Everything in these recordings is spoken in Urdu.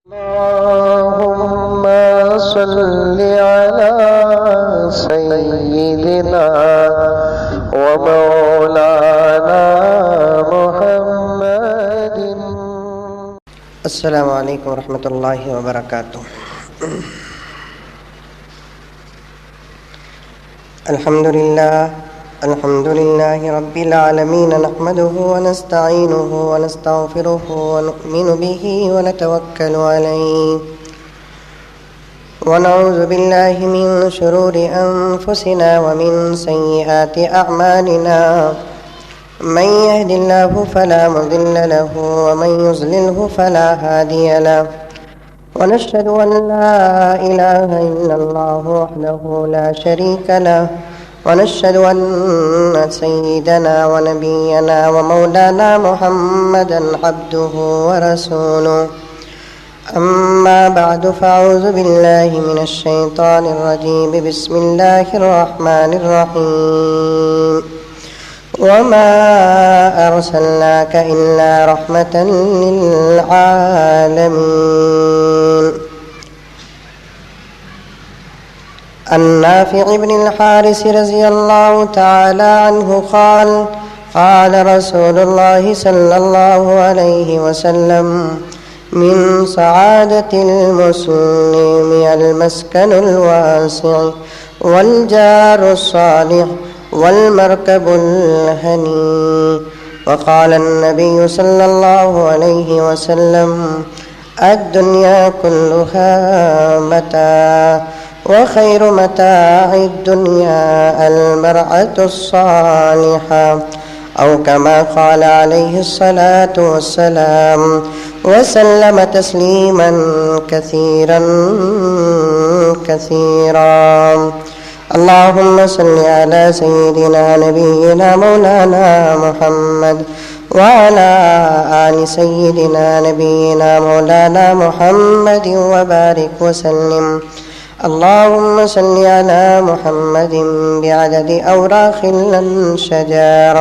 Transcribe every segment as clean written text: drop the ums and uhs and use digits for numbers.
اللهم صل على سيدنا ومولانا محمد. السلام علیکم ورحمۃ اللہ وبرکاتہ. الحمد لله رب العالمين نحمده ونستعينه ونستغفره ونؤمن به ونتوكل عليه ونعوذ بالله من شرور أنفسنا ومن سيئات أعمالنا. من يهد الله فلا مضل له ومن يضلله فلا هادي له. ونشهد أن لا إله إلا الله وحده لا شريك له. ونشهد أن سيدنا ونبينا ومولانا محمدا عبده ورسوله. أما بعد فأعوذ بالله من الشيطان الرجيم. بسم الله الرحمن الرحيم. وما أرسلناك إلا رحمة للعالمين. النافع بن الحارث رضي الله تعالى عنه قال قال رسول الله صلى الله عليه وسلم: من سعادة المسلم المسكن الواسع والجار الصالح والمركب الهني. وقال النبي صلى الله عليه وسلم: الدنيا كلها متاع وخير متاع الدنيا المرأة الصالحة، أو كما قال عليه الصلاة والسلام، وسلم تسليما كثيرا كثيرا. اللهم صل على سيدنا نبينا مولانا محمد وعلى آل سيدنا نبينا مولانا محمد وبارك وسلم. اللهم صل على محمد بعدد أوراق الشجر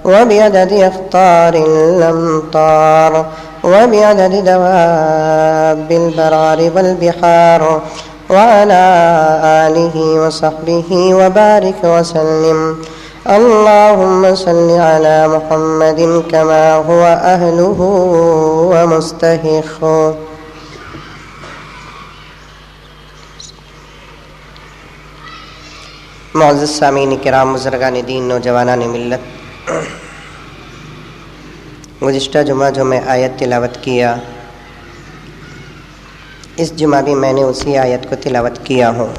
وبعدد أخطار الأمطار وبعدد دواب البرار والبحار وعلى آله وصحبه وبارك وسلم. اللهم صل على محمد كما هو أهله ومستحقه. معزز سامعین کرام، بزرگان دین، نوجوانان ملت، گزشتہ جمعہ جو میں آیت تلاوت کیا، اس جمعہ بھی میں نے اسی آیت کو تلاوت کیا ہوں.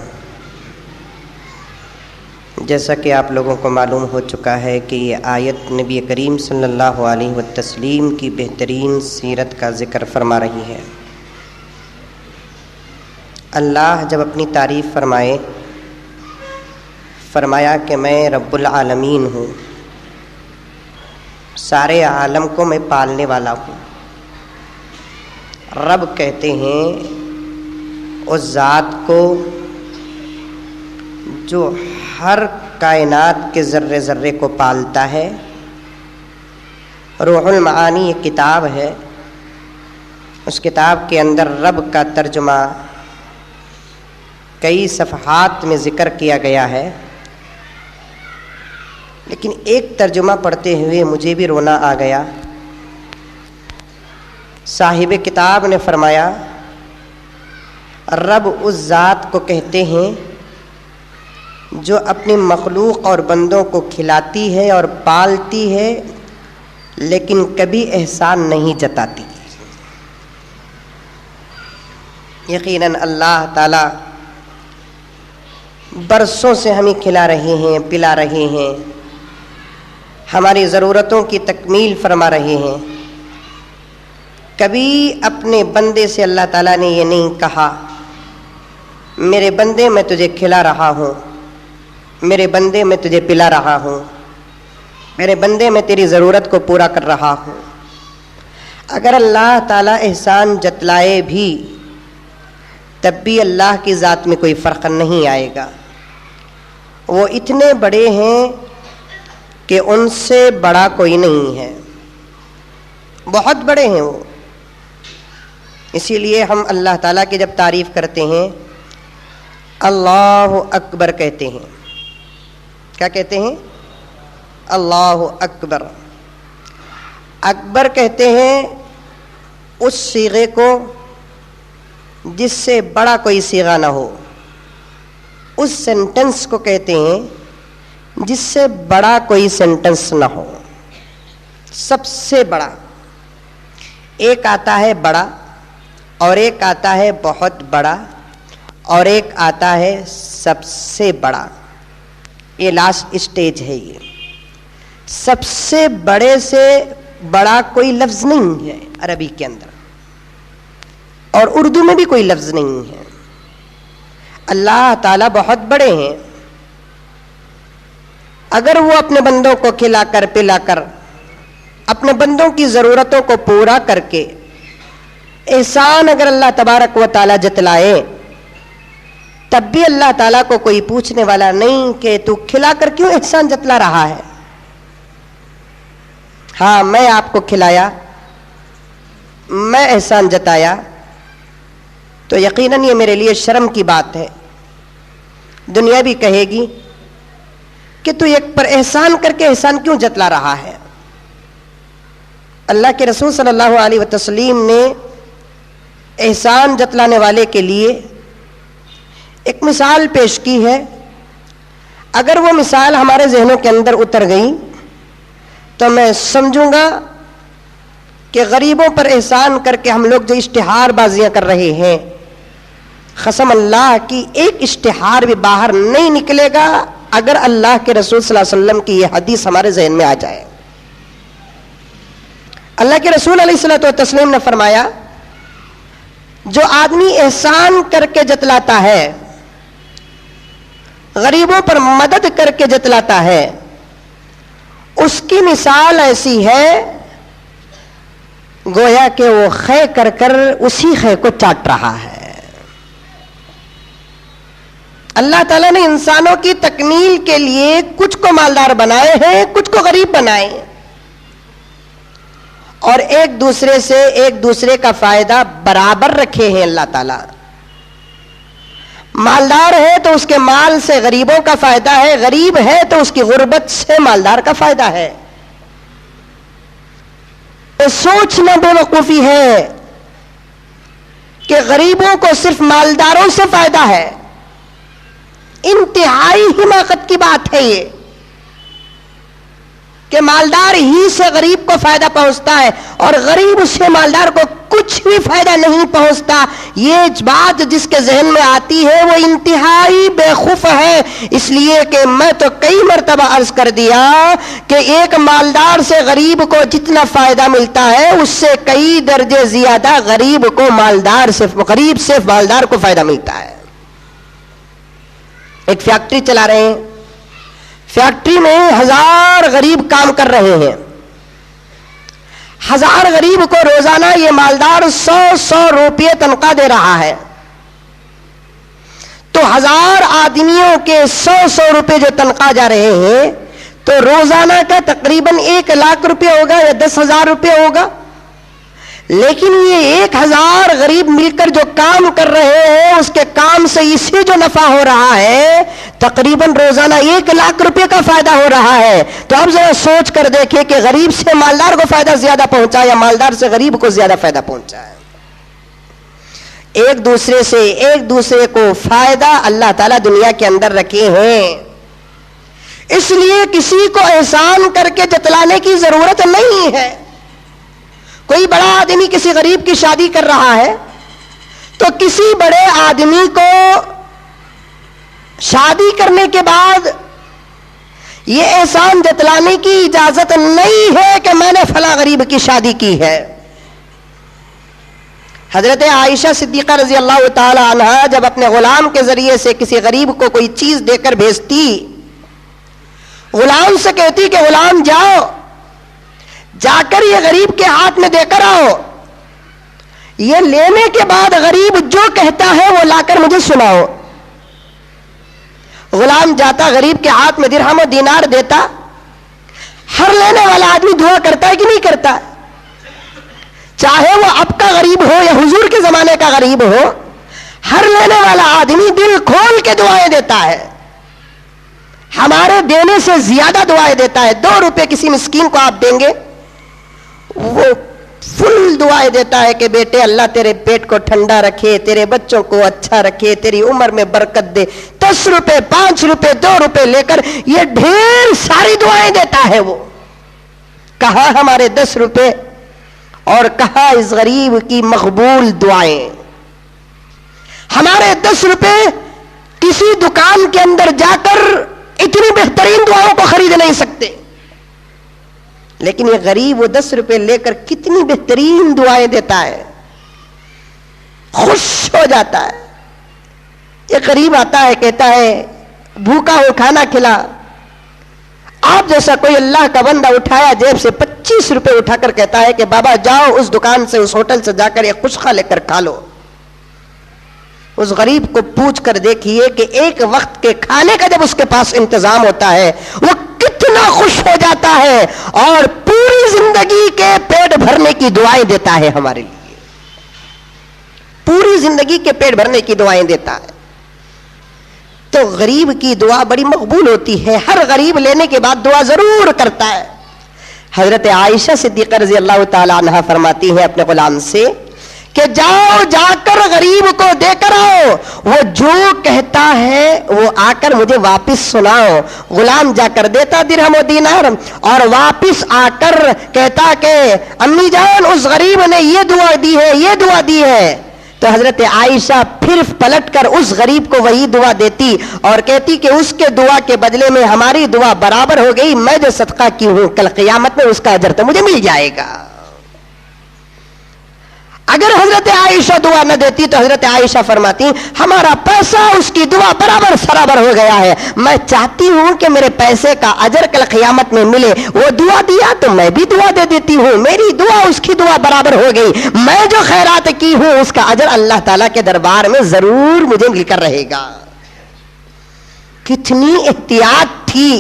جیسا کہ آپ لوگوں کو معلوم ہو چکا ہے کہ یہ آیت نبی کریم صلی اللہ علیہ وسلم کی بہترین سیرت کا ذکر فرما رہی ہے. اللہ جب اپنی تعریف فرمایا کہ میں رب العالمین ہوں، سارے عالم کو میں پالنے والا ہوں. رب کہتے ہیں اس ذات کو جو ہر کائنات کے ذرے ذرے کو پالتا ہے. روح المعانی ایک کتاب ہے، اس کتاب کے اندر رب کا ترجمہ کئی صفحات میں ذکر کیا گیا ہے، لیکن ایک ترجمہ پڑھتے ہوئے مجھے بھی رونا آ گیا. صاحب کتاب نے فرمایا رب اس ذات کو کہتے ہیں جو اپنی مخلوق اور بندوں کو کھلاتی ہے اور پالتی ہے، لیکن کبھی احسان نہیں جتاتی. یقیناً اللہ تعالی برسوں سے ہمیں کھلا رہے ہیں، پلا رہے ہیں، ہماری ضرورتوں کی تکمیل فرما رہے ہیں. کبھی اپنے بندے سے اللہ تعالیٰ نے یہ نہیں کہا میرے بندے میں تجھے کھلا رہا ہوں، میرے بندے میں تجھے پلا رہا ہوں، میرے بندے میں تیری ضرورت کو پورا کر رہا ہوں. اگر اللہ تعالیٰ احسان جتلائے بھی تب بھی اللہ کی ذات میں کوئی فرق نہیں آئے گا. وہ اتنے بڑے ہیں کہ ان سے بڑا کوئی نہیں ہے، بہت بڑے ہیں وہ. اسی لیے ہم اللہ تعالیٰ کی جب تعریف کرتے ہیں اللہ اکبر کہتے ہیں. کیا کہتے ہیں؟ اللہ اکبر. اکبر کہتے ہیں اس صیغے کو جس سے بڑا کوئی صیغہ نہ ہو. اس سینٹنس کو کہتے ہیں جس سے بڑا کوئی سینٹنس نہ ہو. سب سے بڑا. ایک آتا ہے بڑا اور ایک آتا ہے بہت بڑا اور ایک آتا ہے سب سے بڑا. یہ لاسٹ اسٹیج ہے. یہ سب سے بڑے سے بڑا کوئی لفظ نہیں ہے عربی کے اندر, اور اردو میں بھی کوئی لفظ نہیں ہے. اللہ تعالیٰ بہت بڑے ہیں. اگر وہ اپنے بندوں کو کھلا کر پلا کر اپنے بندوں کی ضرورتوں کو پورا کر کے احسان اگر اللہ تبارک و تعالیٰ جتلائے, تب بھی اللہ تعالیٰ کو کوئی پوچھنے والا نہیں کہ تو کھلا کر کیوں احسان جتلا رہا ہے. ہاں, میں آپ کو کھلایا, میں احسان جتایا, تو یقیناً یہ میرے لیے شرم کی بات ہے. دنیا بھی کہے گی کہ تو ایک پر احسان کر کے احسان کیوں جتلا رہا ہے. اللہ کے رسول صلی اللہ علیہ وسلم نے احسان جتلانے والے کے لیے ایک مثال پیش کی ہے. اگر وہ مثال ہمارے ذہنوں کے اندر اتر گئی تو میں سمجھوں گا کہ غریبوں پر احسان کر کے ہم لوگ جو اشتہار بازیاں کر رہے ہیں, قسم اللہ کی ایک اشتہار بھی باہر نہیں نکلے گا اگر اللہ کے رسول صلی اللہ علیہ وسلم کی یہ حدیث ہمارے ذہن میں آ جائے. اللہ کے رسول علیہ الصلوۃ والتسلیم نے فرمایا, جو آدمی احسان کر کے جتلاتا ہے, غریبوں پر مدد کر کے جتلاتا ہے, اس کی مثال ایسی ہے گویا کہ وہ خے کر کر اسی خے کو چاٹ رہا ہے. اللہ تعالیٰ نے انسانوں کی تکمیل کے لیے کچھ کو مالدار بنائے ہیں, کچھ کو غریب بنائے ہیں, اور ایک دوسرے سے ایک دوسرے کا فائدہ برابر رکھے ہیں. اللہ تعالیٰ مالدار ہے تو اس کے مال سے غریبوں کا فائدہ ہے, غریب ہے تو اس کی غربت سے مالدار کا فائدہ ہے. سوچنا بے وقوفی ہے کہ غریبوں کو صرف مالداروں سے فائدہ ہے. انتہائی حماقت کی بات ہے یہ کہ مالدار ہی سے غریب کو فائدہ پہنچتا ہے اور غریب اس سے مالدار کو کچھ بھی فائدہ نہیں پہنچتا. یہ بات جس کے ذہن میں آتی ہے وہ انتہائی بیوقوف ہے. اس لیے کہ میں تو کئی مرتبہ عرض کر دیا کہ ایک مالدار سے غریب کو جتنا فائدہ ملتا ہے اس سے کئی درجے زیادہ غریب سے مالدار کو فائدہ ملتا ہے. ایک فیکٹری چلا رہے ہیں, فیکٹری میں 1000 غریب کام کر رہے ہیں. 1000 غریب کو روزانہ یہ مالدار 100 روپے تنخواہ دے رہا ہے. تو 1000 آدمیوں کے 100 روپے جو تنخواہ جا رہے ہیں تو روزانہ کا تقریباً 1 لاکھ روپے ہوگا یا 10,000 روپے ہوگا. لیکن یہ 1000 غریب مل کر جو کام کر رہے ہیں اس کے کام سے اسے جو نفع ہو رہا ہے تقریباً روزانہ 1 لاکھ روپے کا فائدہ ہو رہا ہے. تو اب ذرا سوچ کر دیکھیں کہ غریب سے مالدار کو فائدہ زیادہ پہنچا یا مالدار سے غریب کو زیادہ فائدہ پہنچا ہے. ایک دوسرے کو فائدہ اللہ تعالیٰ دنیا کے اندر رکھے ہیں. اس لیے کسی کو احسان کر کے جتلانے کی ضرورت نہیں ہے. کوئی بڑا آدمی کسی غریب کی شادی کر رہا ہے تو کسی بڑے آدمی کو شادی کرنے کے بعد یہ احسان جتلانے کی اجازت نہیں ہے کہ میں نے فلاں غریب کی شادی کی ہے. حضرت عائشہ صدیقہ رضی اللہ تعالی عنہ جب اپنے غلام کے ذریعے سے کسی غریب کو کوئی چیز دے کر بھیجتی, غلام سے کہتی کہ غلام جا کر یہ غریب کے ہاتھ میں دے کر آؤ, یہ لینے کے بعد غریب جو کہتا ہے وہ لا کر مجھے سناؤ. غلام جاتا, غریب کے ہاتھ میں درہم و دینار دیتا. ہر لینے والا آدمی دعا کرتا ہے کہ نہیں کرتا؟ چاہے وہ اب کا غریب ہو یا حضور کے زمانے کا غریب ہو، ہر لینے والا آدمی دل کھول کے دعائیں دیتا ہے، ہمارے دینے سے زیادہ دعائیں دیتا ہے۔ 2 روپے کسی مسکین کو آپ دیں گے، وہ فل دعائیں دیتا ہے کہ بیٹے اللہ تیرے پیٹ کو ٹھنڈا رکھے، تیرے بچوں کو اچھا رکھے، تیری عمر میں برکت دے۔ 10 روپے 5 روپے 2 روپے لے کر یہ ڈھیر ساری دعائیں دیتا ہے۔ وہ کہاں ہمارے 10 روپے اور کہاں اس غریب کی مقبول دعائیں؟ ہمارے 10 روپے کسی دکان کے اندر جا کر اتنی بہترین دعاؤں کو خرید نہیں سکتے، لیکن یہ غریب وہ 10 روپے لے کر کتنی بہترین دعائیں دیتا ہے، خوش ہو جاتا ہے۔ یہ غریب آتا ہے کہتا ہے بھوکا ہو کھانا کھلا۔ آپ جیسا کوئی اللہ کا بندہ اٹھایا جیب سے 25 روپے اٹھا کر کہتا ہے کہ بابا جاؤ اس دکان سے اس ہوٹل سے جا کر ایک خشخا لے کر کھا لو۔ اس غریب کو پوچھ کر دیکھیے کہ ایک وقت کے کھانے کا جب اس کے پاس انتظام ہوتا ہے وہ کتنا خوش ہو جاتا ہے اور پوری زندگی کے پیٹ بھرنے کی دعائیں دیتا ہے ہمارے لیے، پوری زندگی کے پیٹ بھرنے کی دعائیں دیتا ہے۔ تو غریب کی دعا بڑی مقبول ہوتی ہے، ہر غریب لینے کے بعد دعا ضرور کرتا ہے۔ حضرت عائشہ صدیقہ رضی اللہ تعالی عنہا فرماتی ہیں اپنے غلام سے کہ جاؤ جا کر غریب کو دے کر آؤ، وہ جو کہتا ہے وہ آ کر مجھے واپس سناؤ۔ غلام جا کر دیتا درہم و دینار اور واپس آ کر کہتا کہ امی جان اس غریب نے یہ دعا دی ہے، یہ دعا دی ہے۔ تو حضرت عائشہ پھر پلٹ کر اس غریب کو وہی دعا دیتی اور کہتی کہ اس کے دعا کے بدلے میں ہماری دعا برابر ہو گئی، میں جو صدقہ کی ہوں کل قیامت میں اس کا اجر تو مجھے مل جائے گا۔ اگر حضرت عائشہ دعا نہ دیتی تو حضرت عائشہ فرماتی ہمارا پیسہ اس کی دعا برابر سرابر ہو گیا ہے، میں چاہتی ہوں کہ میرے پیسے کا اجر کل قیامت میں ملے، وہ دعا دیا تو میں بھی دعا دے دیتی ہوں، میری دعا اس کی دعا برابر ہو گئی، میں جو خیرات کی ہوں اس کا اجر اللہ تعالیٰ کے دربار میں ضرور مجھے مل کر رہے گا۔ کتنی احتیاط تھی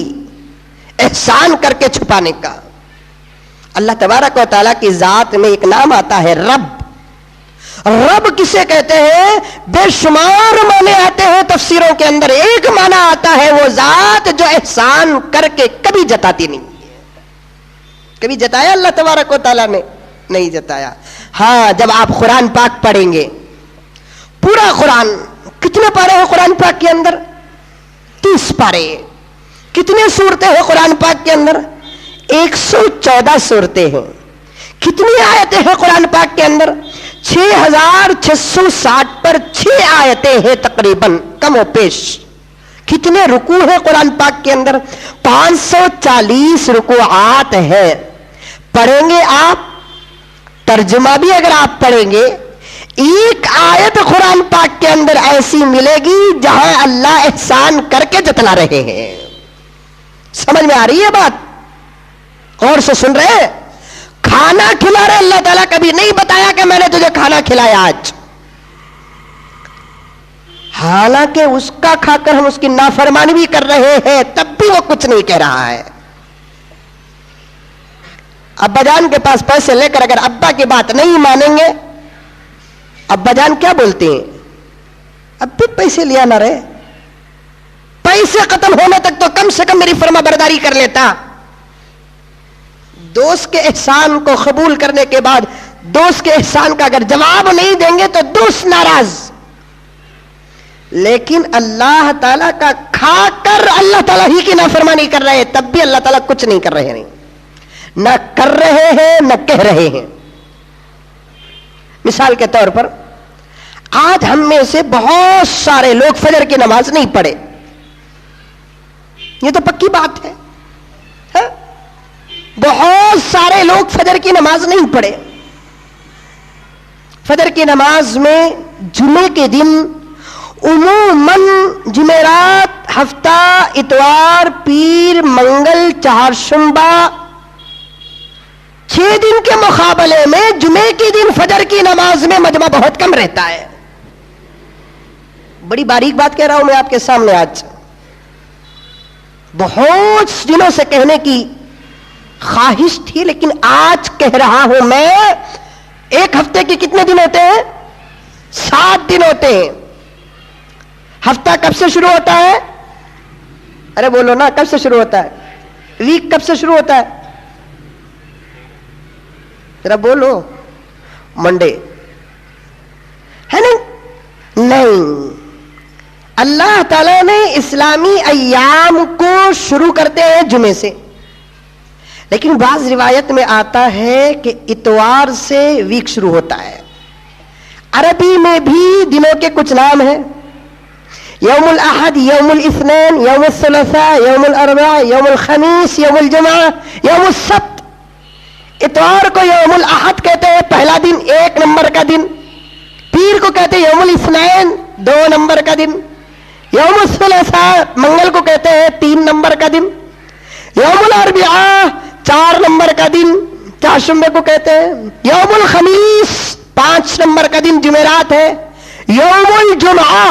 احسان کر کے چھپانے کا۔ اللہ تبارک و تعالیٰ کی ذات میں ایک نام آتا ہے رب۔ رب کسے کہتے ہیں؟ بے شمار معنی آتے ہیں تفسیروں کے اندر، ایک معنی آتا ہے وہ ذات جو احسان کر کے کبھی جتاتی نہیں ہے۔ کبھی جتایا اللہ تبارک و تعالیٰ نے؟ نہیں جتایا۔ ہاں جب آپ قرآن پاک پڑھیں گے، پورا قرآن، کتنے پارے ہیں قرآن پاک کے اندر؟ 30 پارے۔ کتنے سورتیں ہیں قرآن پاک کے اندر؟ 114 سورتیں ہیں۔ کتنی آیتیں ہیں قرآن پاک کے اندر؟ 6660 پر 6 آیتیں ہیں تقریباً، کم و بیش۔ کتنے رکوع ہیں قرآن پاک کے اندر؟ 540 رکوعات ہیں۔ پڑھیں گے آپ، ترجمہ بھی اگر آپ پڑھیں گے، ایک آیت قرآن پاک کے اندر ایسی ملے گی جہاں اللہ احسان کر کے جتلا رہے ہیں۔ سمجھ میں آ رہی ہے بات؟ غور سے سن رہے ہیں؟ کھانا کھلا رہے اللہ تعالیٰ کبھی نہیں بتایا کہ میں نے تجھے کھانا کھلایا آج، حالانکہ اس کا کھا کر ہم اس کی نافرمانی بھی کر رہے ہیں، تب بھی وہ کچھ نہیں کہہ رہا ہے۔ ابا جان کے پاس پیسے لے کر اگر ابا کی بات نہیں مانیں گے، ابا جان کیا بولتے ہیں؟ اب بھی پیسے لیا نہ رہے، پیسے ختم ہونے تک تو کم سے کم میری فرما برداری کر لیتا۔ دوست کے احسان کو قبول کرنے کے بعد دوست کے احسان کا اگر جواب نہیں دیں گے تو دوست ناراض، لیکن اللہ تعالیٰ کا کھا کر اللہ تعالیٰ ہی کی نافرمانی کر رہے ہیں، تب بھی اللہ تعالیٰ کچھ نہیں کر رہے ہیں، نہ کر رہے ہیں نہ کہہ رہے ہیں۔ مثال کے طور پر آج ہم میں سے بہت سارے لوگ فجر کی نماز نہیں پڑھے، یہ تو پکی بات ہے۔ بہت سارے لوگ فجر کی نماز نہیں پڑھے۔ فجر کی نماز میں جمعے کے دن عموماً جمعرات، ہفتہ، اتوار، پیر، منگل، چہارشنبہ، 6 دن کے مقابلے میں جمعے کے دن فجر کی نماز میں مجمع بہت کم رہتا ہے۔ بڑی باریک بات کہہ رہا ہوں میں آپ کے سامنے، آج بہت دنوں سے کہنے کی خواہش تھی لیکن آج کہہ رہا ہوں میں، ایک ہفتے کی کتنے دن ہوتے ہیں؟ 7 دن ہوتے ہیں. ہفتہ کب سے شروع ہوتا ہے؟ ارے بولو نا, کب سے شروع ہوتا ہے؟ ویک کب سے شروع ہوتا ہے؟ ذرا بولو. منڈے ہے نہیں. اللہ تعالیٰ نے اسلامی ایام کو شروع کرتے ہیں جمعے سے, لیکن بعض روایت میں آتا ہے کہ اتوار سے ویک شروع ہوتا ہے. عربی میں بھی دنوں کے کچھ نام ہیں. یوم الاحد, یوم الاثنین, یوم الثلاثاء, یوم الاربعاء, یوم الخمیس, یوم الجمعہ, یوم السبت. اتوار کو یوم الاحد کہتے ہیں, پہلا دن, 1 نمبر کا دن. پیر کو کہتے ہیں یوم الاثنین, 2 نمبر کا دن. یوم الثلاثاء منگل کو کہتے ہیں 3 نمبر کا دن. یوم الاربعاء 4 نمبر کا دن, چہارشنبے کو کہتے ہیں. یوم الخمیس 5 نمبر کا دن, جمعرات ہے. یوم الجمعہ,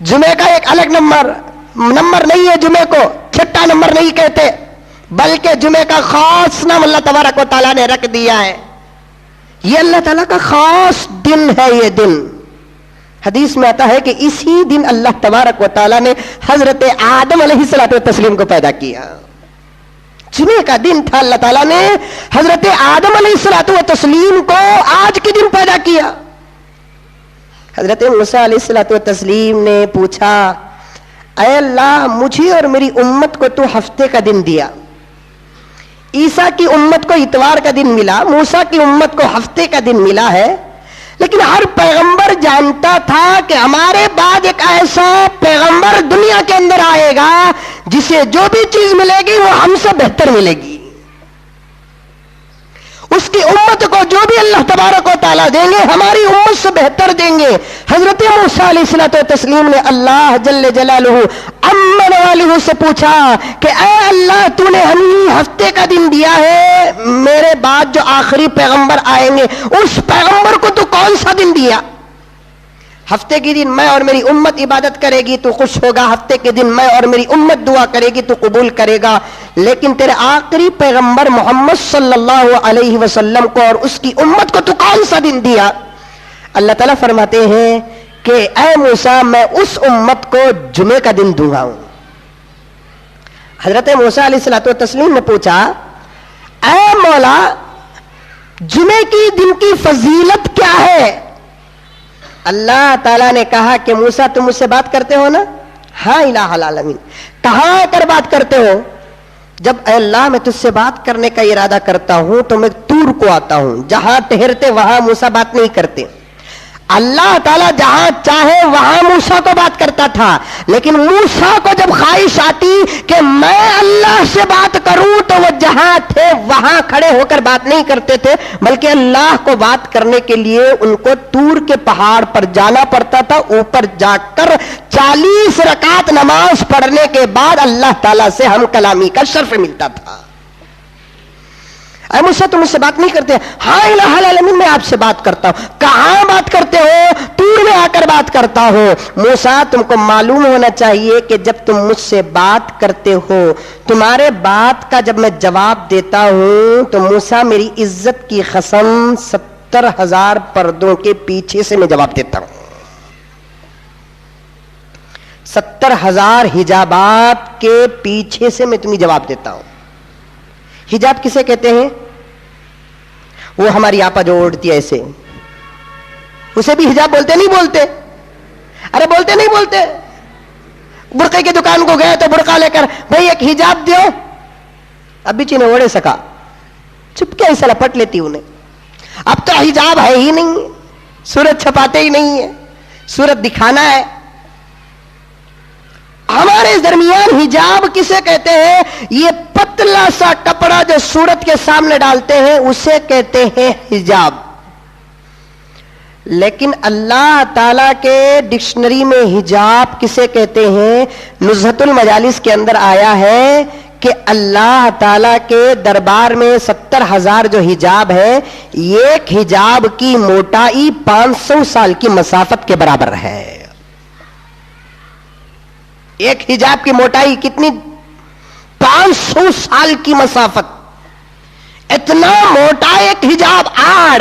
جمعے کا ایک الگ نمبر نہیں ہے. جمعے کو چھٹا نمبر نہیں کہتے, بلکہ جمعے کا خاص نام اللہ تبارک و تعالیٰ نے رکھ دیا ہے. یہ اللہ تعالیٰ کا خاص دن ہے. یہ دن حدیث میں آتا ہے کہ اسی دن اللہ تبارک و تعالیٰ نے حضرت آدم علیہ الصلوۃ والتسلیم کو پیدا کیا. جمعے کا دن تھا, اللہ تعالیٰ نے حضرت آدم علیہ الصلوۃ والتسلیم کو آج کے دن پیدا کیا. حضرت موسیٰ علیہ الصلوۃ والتسلیم نے پوچھا, اے اللہ مجھے اور میری امت کو تو ہفتے کا دن دیا. عیسیٰ کی امت کو اتوار کا دن ملا, موسیٰ کی امت کو ہفتے کا دن ملا ہے. لیکن ہر پیغمبر جانتا تھا کہ ہمارے بعد ایک ایسا پیغمبر دنیا کے اندر آئے گا جسے جو بھی چیز ملے گی وہ ہم سے بہتر ملے گی. اس کی امت کو جو بھی اللہ تبارک و تعالیٰ دیں گے ہماری امت سے بہتر دیں گے. حضرت موسیٰ علیہ الصلوۃ والتسلیم نے اللہ جل جلالہ امن والہ سے پوچھا کہ اے اللہ تو نے ہمیں ہفتے کا دن دیا ہے, میرے بعد جو آخری پیغمبر آئیں گے اس پیغمبر کو تو کون سا دن دیا؟ ہفتے کے دن میں اور میری امت عبادت کرے گی تو خوش ہوگا, ہفتے کے دن میں اور میری امت دعا کرے گی تو قبول کرے گا. لیکن تیرے آخری پیغمبر محمد صلی اللہ علیہ وسلم کو اور اس کی امت کو تو کون سا دن دیا؟ اللہ تعالیٰ فرماتے ہیں کہ اے موسیٰ میں اس امت کو جمعے کا دن دوں گا. حضرت موسیٰ علیہ الصلوۃ والتسلیم نے پوچھا, اے مولا جمعے کی دن کی فضیلت کیا ہے؟ اللہ تعالیٰ نے کہا کہ موسیٰ تم مجھ سے بات کرتے ہو نا؟ ہاں الہ العالمین. کہاں آ کر بات کرتے ہو؟ جب اے اللہ میں تجھ سے بات کرنے کا ارادہ کرتا ہوں تو میں طور کو آتا ہوں, جہاں ٹھہرتے وہاں موسیٰ بات نہیں کرتے. اللہ تعالیٰ جہاں چاہے وہاں موسیٰ کو بات کرتا تھا, لیکن موسیٰ کو جب خواہش آتی کہ میں اللہ سے بات کروں تو وہ جہاں تھے وہاں کھڑے ہو کر بات نہیں کرتے تھے, بلکہ اللہ کو بات کرنے کے لیے ان کو طور کے پہاڑ پر جانا پڑتا تھا. اوپر جا کر 40 رکعت نماز پڑھنے کے بعد اللہ تعالیٰ سے ہم کلامی کا شرف ملتا تھا. اے موسیٰ تم مجھ سے بات نہیں کرتے؟ ہاں الہ العالمین میں آپ سے بات کرتا ہوں. کہاں بات کرتے ہو؟ طور میں آ کر بات کرتا ہوں. موسیٰ تم کو معلوم ہونا چاہیے کہ جب تم مجھ سے بات کرتے ہو, تمہارے بات کا جب میں جواب دیتا ہوں تو موسیٰ میری عزت کی قسم 70,000 پردوں کے پیچھے سے میں جواب دیتا ہوں. 70,000 حجابات کے پیچھے سے میں تمہیں جواب دیتا ہوں. حجاب کسے کہتے ہیں؟ وہ ہماری آپا جو اوڑھتی ہے ایسے, اسے بھی حجاب بولتے نہیں بولتے؟ ارے بولتے نہیں بولتے؟ برقعے کی دکان کو گئے تو برقع لے کر بھائی ایک حجاب دیو, اب بھی چینے اوڑے سکا, چپ کے ایسا لپٹ لیتی انہیں. اب تو حجاب ہے ہی نہیں, صورت چھپاتے ہی نہیں ہے, صورت دکھانا ہے. ہمارے درمیان حجاب کسے کہتے ہیں؟ یہ پتلا سا کپڑا جو صورت کے سامنے ڈالتے ہیں اسے کہتے ہیں حجاب. لیکن اللہ تعالی کے ڈکشنری میں حجاب کسے کہتے ہیں؟ نزہت المجالس کے اندر آیا ہے کہ اللہ تعالی کے دربار میں 70,000 جو حجاب ہے, ایک حجاب کی موٹائی 500 سال کی مسافت کے برابر ہے. ایک حجاب کی موٹائی کتنی؟ 500 سال کی مسافت. اتنا موٹا ایک حجاب, آڑ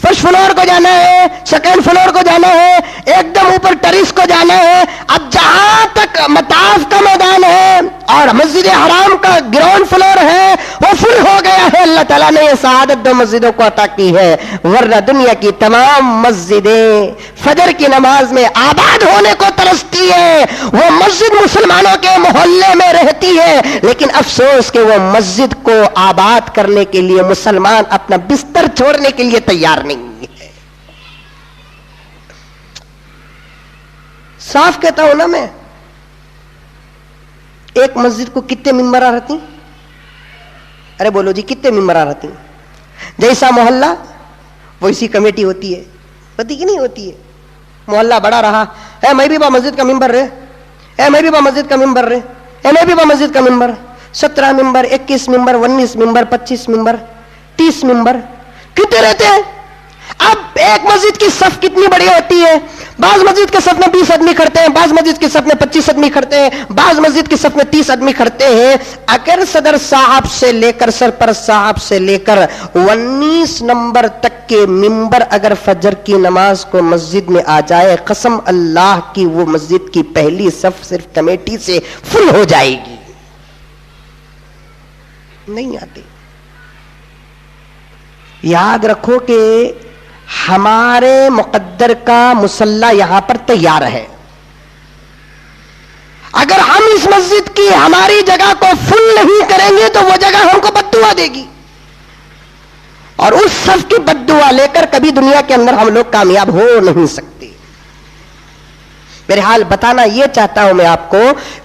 فرسٹ فلور کو جانا ہے, سیکنڈ فلور کو جانا ہے, ایک دم اوپر ٹیرس کو جانا ہے. اب جہاں تک مطاف کا میدان ہے اور مسجد حرام کا گراؤنڈ فلور ہے وہ فل ہو گیا ہے. اللہ تعالیٰ نے یہ سعادت دو مسجدوں کو عطا کی ہے, ورنہ دنیا کی تمام مسجدیں فجر کی نماز میں آباد ہونے کو ترستی ہے. وہ مسجد مسلمانوں کے محلے میں رہتی ہے, لیکن افسوس کہ وہ مسجد کو آباد کرنے کے لیے مسلمان اپنا بستر چھوڑنے کے لیے تیار نہیں ہے. صاف کہتا ہوں نا میں, ایک مسجد کو کتنے ممبر رہتی؟ ارے بولو جی, کتنے ممبر رہتی؟ جیسا محلہ ویسی کمیٹی ہوتی ہے, ہوتی کہ نہیں ہوتی ہے؟ محلہ بڑا رہا, اے میں بھی با مسجد کا ممبر رہے, اے میں بھی با مسجد کا ممبر رہے, اے میں بھی با مسجد کا ممبر. 17 ممبر, 21 ممبر, 19 ممبر, 25 ممبر, 30 ممبر, کتنے رہتے ہیں؟ اب ایک مسجد کی صف کتنی بڑی ہوتی ہے؟ بعض مسجد کے صف میں 20 آدمی کھڑتے ہیں, بعض مسجد کے صف میں 25 آدمی کھڑتے ہیں, بعض مسجد کے صف میں 30 آدمی کھڑتے ہیں. اگر صدر صاحب سے لے کر سرپرست صاحب سے لے کر 19 نمبر تک کے ممبر اگر فجر کی نماز کو مسجد میں آ جائے, قسم اللہ کی وہ مسجد کی پہلی صف صرف کمیٹی سے فل ہو جائے گی. نہیں آتے. یاد رکھو کہ ہمارے مقدر کا مصلی یہاں پر تیار ہے. اگر ہم اس مسجد کی ہماری جگہ کو فل نہیں کریں گے تو وہ جگہ ہم کو بد دعا دے گی, اور اس صف کی بد دعا لے کر کبھی دنیا کے اندر ہم لوگ کامیاب ہو نہیں سکتے. میرے حال بتانا یہ چاہتا ہوں میں آپ کو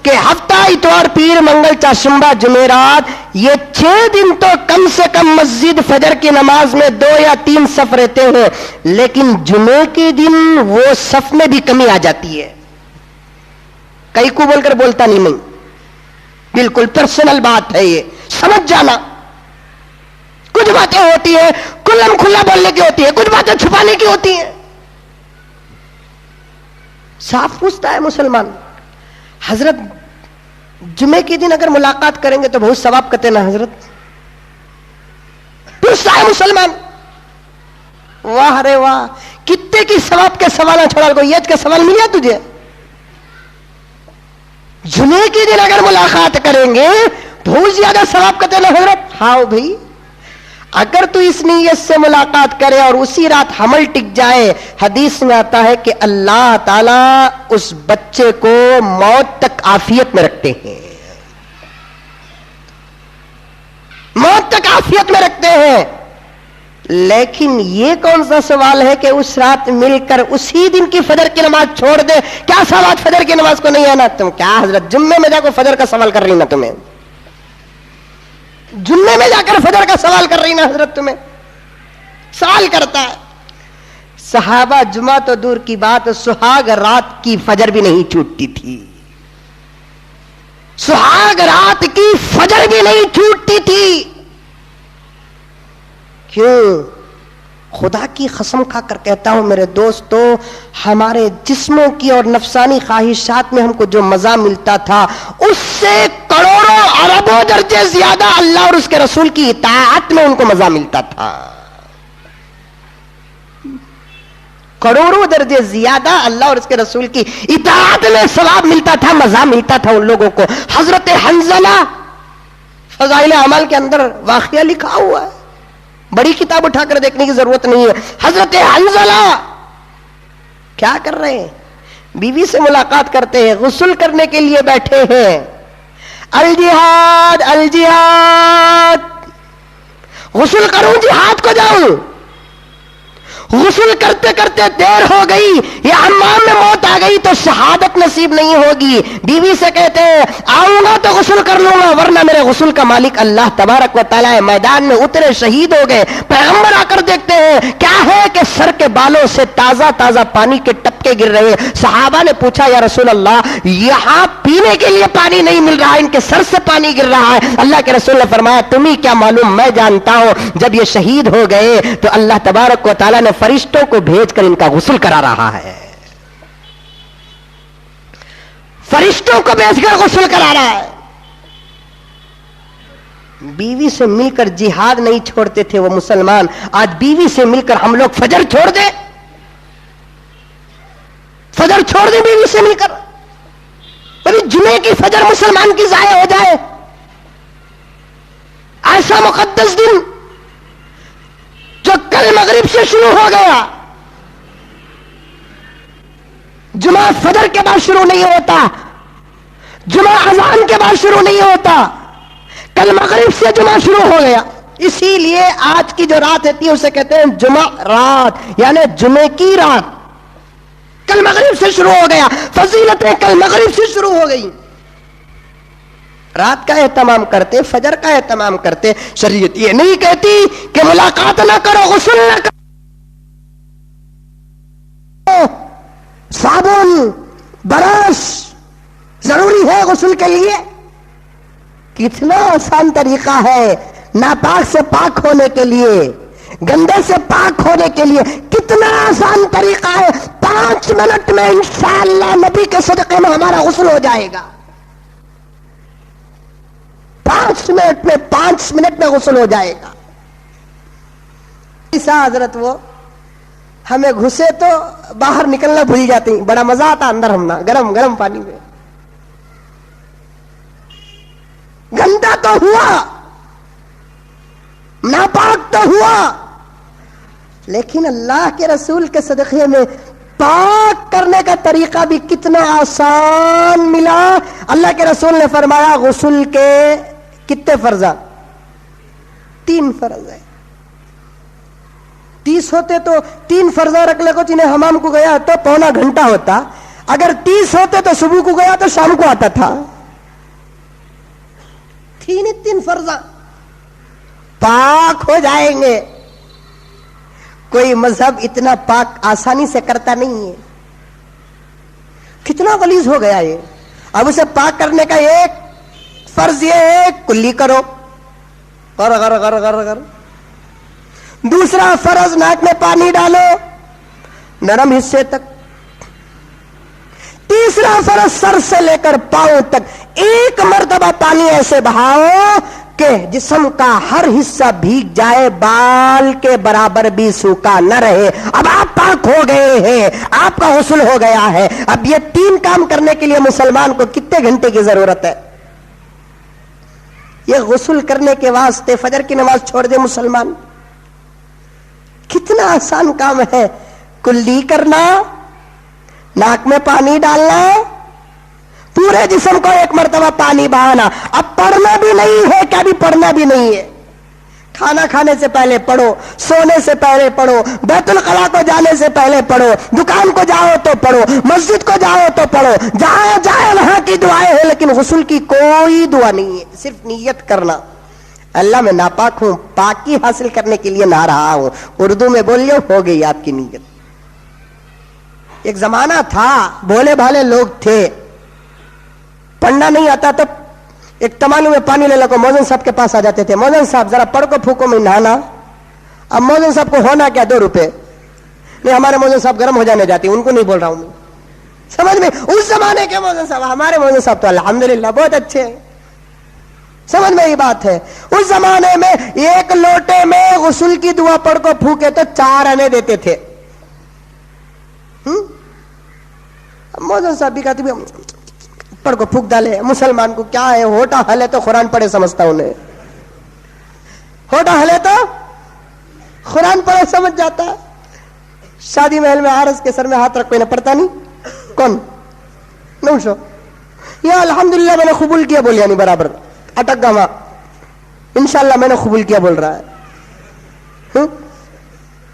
کہ ہفتہ اتوار پیر منگل چاشمبا جمعرات یہ 6 دن تو کم سے کم مسجد فجر کی نماز میں 2 یا 3 صف رہتے ہیں, لیکن جمعے کے دن وہ صف میں بھی کمی آ جاتی ہے. کئی کو بول کر بولتا نہیں, بالکل پرسنل بات ہے, یہ سمجھ جانا. کچھ باتیں ہوتی ہیں کھلم کھلا بولنے کی ہوتی ہے, کچھ باتیں چھپانے کی ہوتی ہیں. صاف پوچھتا ہے مسلمان, حضرت جمعے کے دن اگر ملاقات کریں گے تو بہت ثواب کرتے نا حضرت؟ پوچھتا ہے مسلمان. واہ رے واہ, کتنے کی ثواب کے سوال چھوڑا کو یہ کا سوال ملا تجھے؟ جمعے کے دن اگر ملاقات کریں گے بہت زیادہ ثواب کرتے نا حضرت؟ ہاں بھائی, اگر تو اس نیت سے ملاقات کرے اور اسی رات حمل ٹک جائے, حدیث میں آتا ہے کہ اللہ تعالیٰ اس بچے کو موت تک عافیت میں رکھتے ہیں, موت تک عافیت میں رکھتے ہیں. لیکن یہ کون سا سوال ہے کہ اس رات مل کر اسی دن کی فجر کی نماز چھوڑ دے؟ کیا سوال فجر کی نماز کو نہیں آنا؟ تم کیا حضرت جمعے میں جا کو فجر کا سوال کر رہی نا, تمہیں جمعے میں جا کر فجر کا سوال کر رہی نا حضرت؟ تمہیں سوال کرتا ہے. صحابہ جمعہ تو دور کی بات, سہاگ رات کی فجر بھی نہیں چھوٹتی تھی, سہاگ رات کی فجر بھی نہیں چھوٹتی تھی. کیوں؟ خدا کی قسم کھا کر کہتا ہوں میرے دوستو, ہمارے جسموں کی اور نفسانی خواہشات میں ہم کو جو مزہ ملتا تھا اس سے کروڑوں اربوں درجے زیادہ اللہ اور اس کے رسول کی اطاعت میں ان کو مزہ ملتا تھا. کروڑوں درجے زیادہ اللہ اور اس کے رسول کی اطاعت میں ثواب ملتا تھا, مزہ ملتا تھا ان لوگوں کو. حضرت حنظلہ فضائل اعمال کے اندر واقعہ لکھا ہوا ہے, بڑی کتاب اٹھا کر دیکھنے کی ضرورت نہیں ہے. حضرت حنظلہ کیا کر رہے ہیں؟ بیوی سے ملاقات کرتے ہیں, غسل کرنے کے لیے بیٹھے ہیں. الجہاد الجہاد, غسل کروں جہاد کو جاؤں. غسل کرتے کرتے دیر ہو گئی یا حمام میں موت آ گئی تو شہادت نصیب نہیں ہوگی. بیوی سے کہتے ہیں آؤں گا تو غسل کر لوں گا, ورنہ میرے غسل کا مالک اللہ تبارک و تعالیٰ ہے. میدان میں اترے, شہید ہو گئے. پیغمبر آ کر دیکھتے ہیں کیا ہے کہ سر کے بالوں سے تازہ تازہ پانی کے ٹپکے گر رہے ہیں. صحابہ نے پوچھا یا رسول اللہ یہاں پینے کے لیے پانی نہیں مل رہا, ان کے سر سے پانی گر رہا ہے. اللہ کے رسول نے فرمایا تمہیں کیا معلوم, میں جانتا ہوں جب یہ شہید ہو گئے تو اللہ تبارک و تعالیٰ نے فرشتوں کو بھیج کر ان کا غسل کرا رہا ہے. فرشتوں کو بھیج کر غسل کرا رہا ہے. بیوی سے مل کر جہاد نہیں چھوڑتے تھے وہ مسلمان، آج بیوی سے مل کر ہم لوگ فجر چھوڑ دیں، فجر چھوڑ دیں بیوی سے مل کر، جمعے کی فجر مسلمان کی ضائع ہو جائے، ایسا مقدس دن جو کل مغرب سے شروع ہو گیا، جمعہ فجر کے بعد شروع نہیں ہوتا، جمعہ اذان کے بعد شروع نہیں ہوتا، کل مغرب سے جمعہ شروع ہو گیا۔ اسی لیے آج کی جو رات ہوتی ہے اسے کہتے ہیں جمعہ رات، یعنی جمعے کی رات، کل مغرب سے شروع ہو گیا، فضیلتیں کل مغرب سے شروع ہو گئی۔ رات کا اہتمام کرتے، فجر کا اہتمام کرتے۔ شریعت یہ نہیں کہتی کہ ملاقات نہ کرو، غسل نہ کرو، صابن برش ضروری ہے غسل کے لیے۔ کتنا آسان طریقہ ہے ناپاک سے پاک ہونے کے لیے، گندے سے پاک ہونے کے لیے، کتنا آسان طریقہ ہے۔ 5 منٹ میں انشاءاللہ نبی کے صدقے میں ہمارا غسل ہو جائے گا، 5 منٹ میں غسل ہو جائے گا۔ ایسا حضرت وہ ہمیں گھسے تو باہر نکلنا بھول جاتے ہیں، بڑا مزہ آتا اندر ہم نا گرم گرم پانی میں۔ گندا تو ہوا، ناپاک تو ہوا، لیکن اللہ کے رسول کے صدقے میں پاک کرنے کا طریقہ بھی کتنا آسان ملا۔ اللہ کے رسول نے فرمایا غسل کے کتنے فرض ہیں؟ 3 فرض ہیں۔ 30 ہوتے تو 3 فرضہ رکھ لے کو جنہیں حمام کو گیا تو پونا گھنٹہ ہوتا، اگر 30 ہوتے تو صبح کو گیا تو شام کو آتا تھا۔ 3 فرضہ پاک ہو جائیں گے۔ کوئی مذہب اتنا پاک آسانی سے کرتا نہیں ہے، کتنا غلیظ ہو گیا یہ۔ اب اسے پاک کرنے کا ایک فرض یہ ہے کلی کرو، غر غر غر غر غر۔ دوسرا فرض ناک میں پانی ڈالو نرم حصے تک۔ تیسرا فرض سر سے لے کر پاؤں تک 1 مرتبہ پانی ایسے بہاؤ کہ جسم کا ہر حصہ بھیگ جائے، بال کے برابر بھی سوکھا نہ رہے۔ اب آپ پاک ہو گئے ہیں، آپ کا غسل ہو گیا ہے۔ اب یہ 3 کام کرنے کے لیے مسلمان کو کتنے گھنٹے کی ضرورت ہے؟ یہ غسل کرنے کے واسطے فجر کی نماز چھوڑ دے مسلمان، کتنا آسان کام ہے۔ کلی کرنا، ناک میں پانی ڈالنا، پورے جسم کو 1 مرتبہ پانی بہانا۔ اب پڑھنا بھی نہیں ہے، کیا بھی پڑھنا بھی نہیں ہے۔ کھانا کھانے سے پہلے پڑھو، سونے سے پہلے پڑھو، بیت الخلاء کو جانے سے پہلے پڑھو، دکان کو جاؤ تو پڑھو، مسجد کو جاؤ تو پڑھو، جہاں جائے وہاں کی دعائیں ہیں، لیکن غسل کی کوئی دعا نہیں ہے، صرف نیت کرنا، اللہ میں ناپاک ہوں، پاکی حاصل کرنے کے لیے نہ رہا ہوں۔ اردو میں بولیے، ہو گئی آپ کی نیت۔ ایک زمانہ تھا، بھولے بھالے لوگ تھے، پڑھنا نہیں آتا تو ایک تمالو میں پانی لے لے کو موزن صاحب کے پاس آ جاتے تھے، موزن صاحب ذرا پڑھ کو پھوکو میں نہانا۔ اب موزن صاحب کو ہونا کیا 2 روپے، نہیں ہمارے موزن صاحب گرم ہو جانے جاتی، ان کو نہیں بول رہا ہوں میں، سمجھ میں؟ اس زمانے کے موزن صاحب، ہمارے موزن صاحب تو الحمدللہ بہت اچھے ہیں، سمجھ میں یہ بات ہے۔ اس زمانے میں 1 لوٹے میں غسل کی دعا پڑھ کو پھوکے تو 4 آنے دیتے تھے۔ موزن صاحب بھی کہتے پڑھ کو پھوک ڈالے، مسلمان کو کیا ہے، ہوٹا ہلے تو قرآن پڑھے سمجھتا انہیں، ہوٹا ہلے تو قرآن پڑھے سمجھ جاتا ہے۔ شادی محل میں عارض کے سر میں ہاتھ رکھ کوئی نہ پڑھتا نہیں، کون نوشو یا الحمدللہ میں نے قبول کیا بولیا نہیں، برابر اٹک گا وہاں، انشاءاللہ میں نے قبول کیا بول رہا ہے۔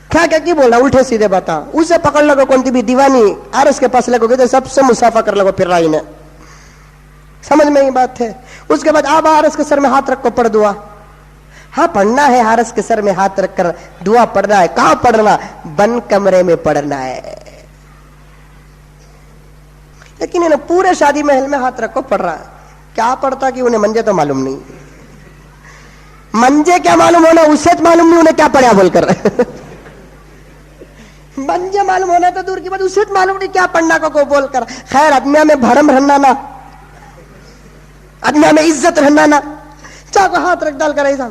کیا کیا کی بول رہا، الٹے سیدھے بتا، اسے پکڑ لگو کون بھی دیوانی عارض کے پاس لگو گے سب سے مسافہ کر لگو پھر رہا انہیں، سمجھ میں یہ بات ہے۔ اس کے بعد آپ عارض کے سر میں ہاتھ رکھ کو پڑھ دعا، ہاں پڑھنا ہے، عارض کے سر میں ہاتھ رکھ کر دعا پڑھنا ہے۔ کہاں پڑھنا؟ بند کمرے میں پڑھنا ہے، لیکن انہیں پورے شادی محل میں ہاتھ رکھ کو پڑھ رہا ہے۔ کیا پڑھتا کہ انہیں منجے تو معلوم نہیں، منجے کیا معلوم ہونا، اسے تو معلوم نہیں انہیں کیا پڑھا بول کر منجے معلوم ہونا تو دور کی بات، اسے تو معلوم نہیں کیا پڑھنا کو بول کر۔ خیر ادمیہ میں بھرم رہنا نا، ادمیہ میں عزت رہنا نا، بچہ کو ہاتھ رکھ ڈال کر ایسا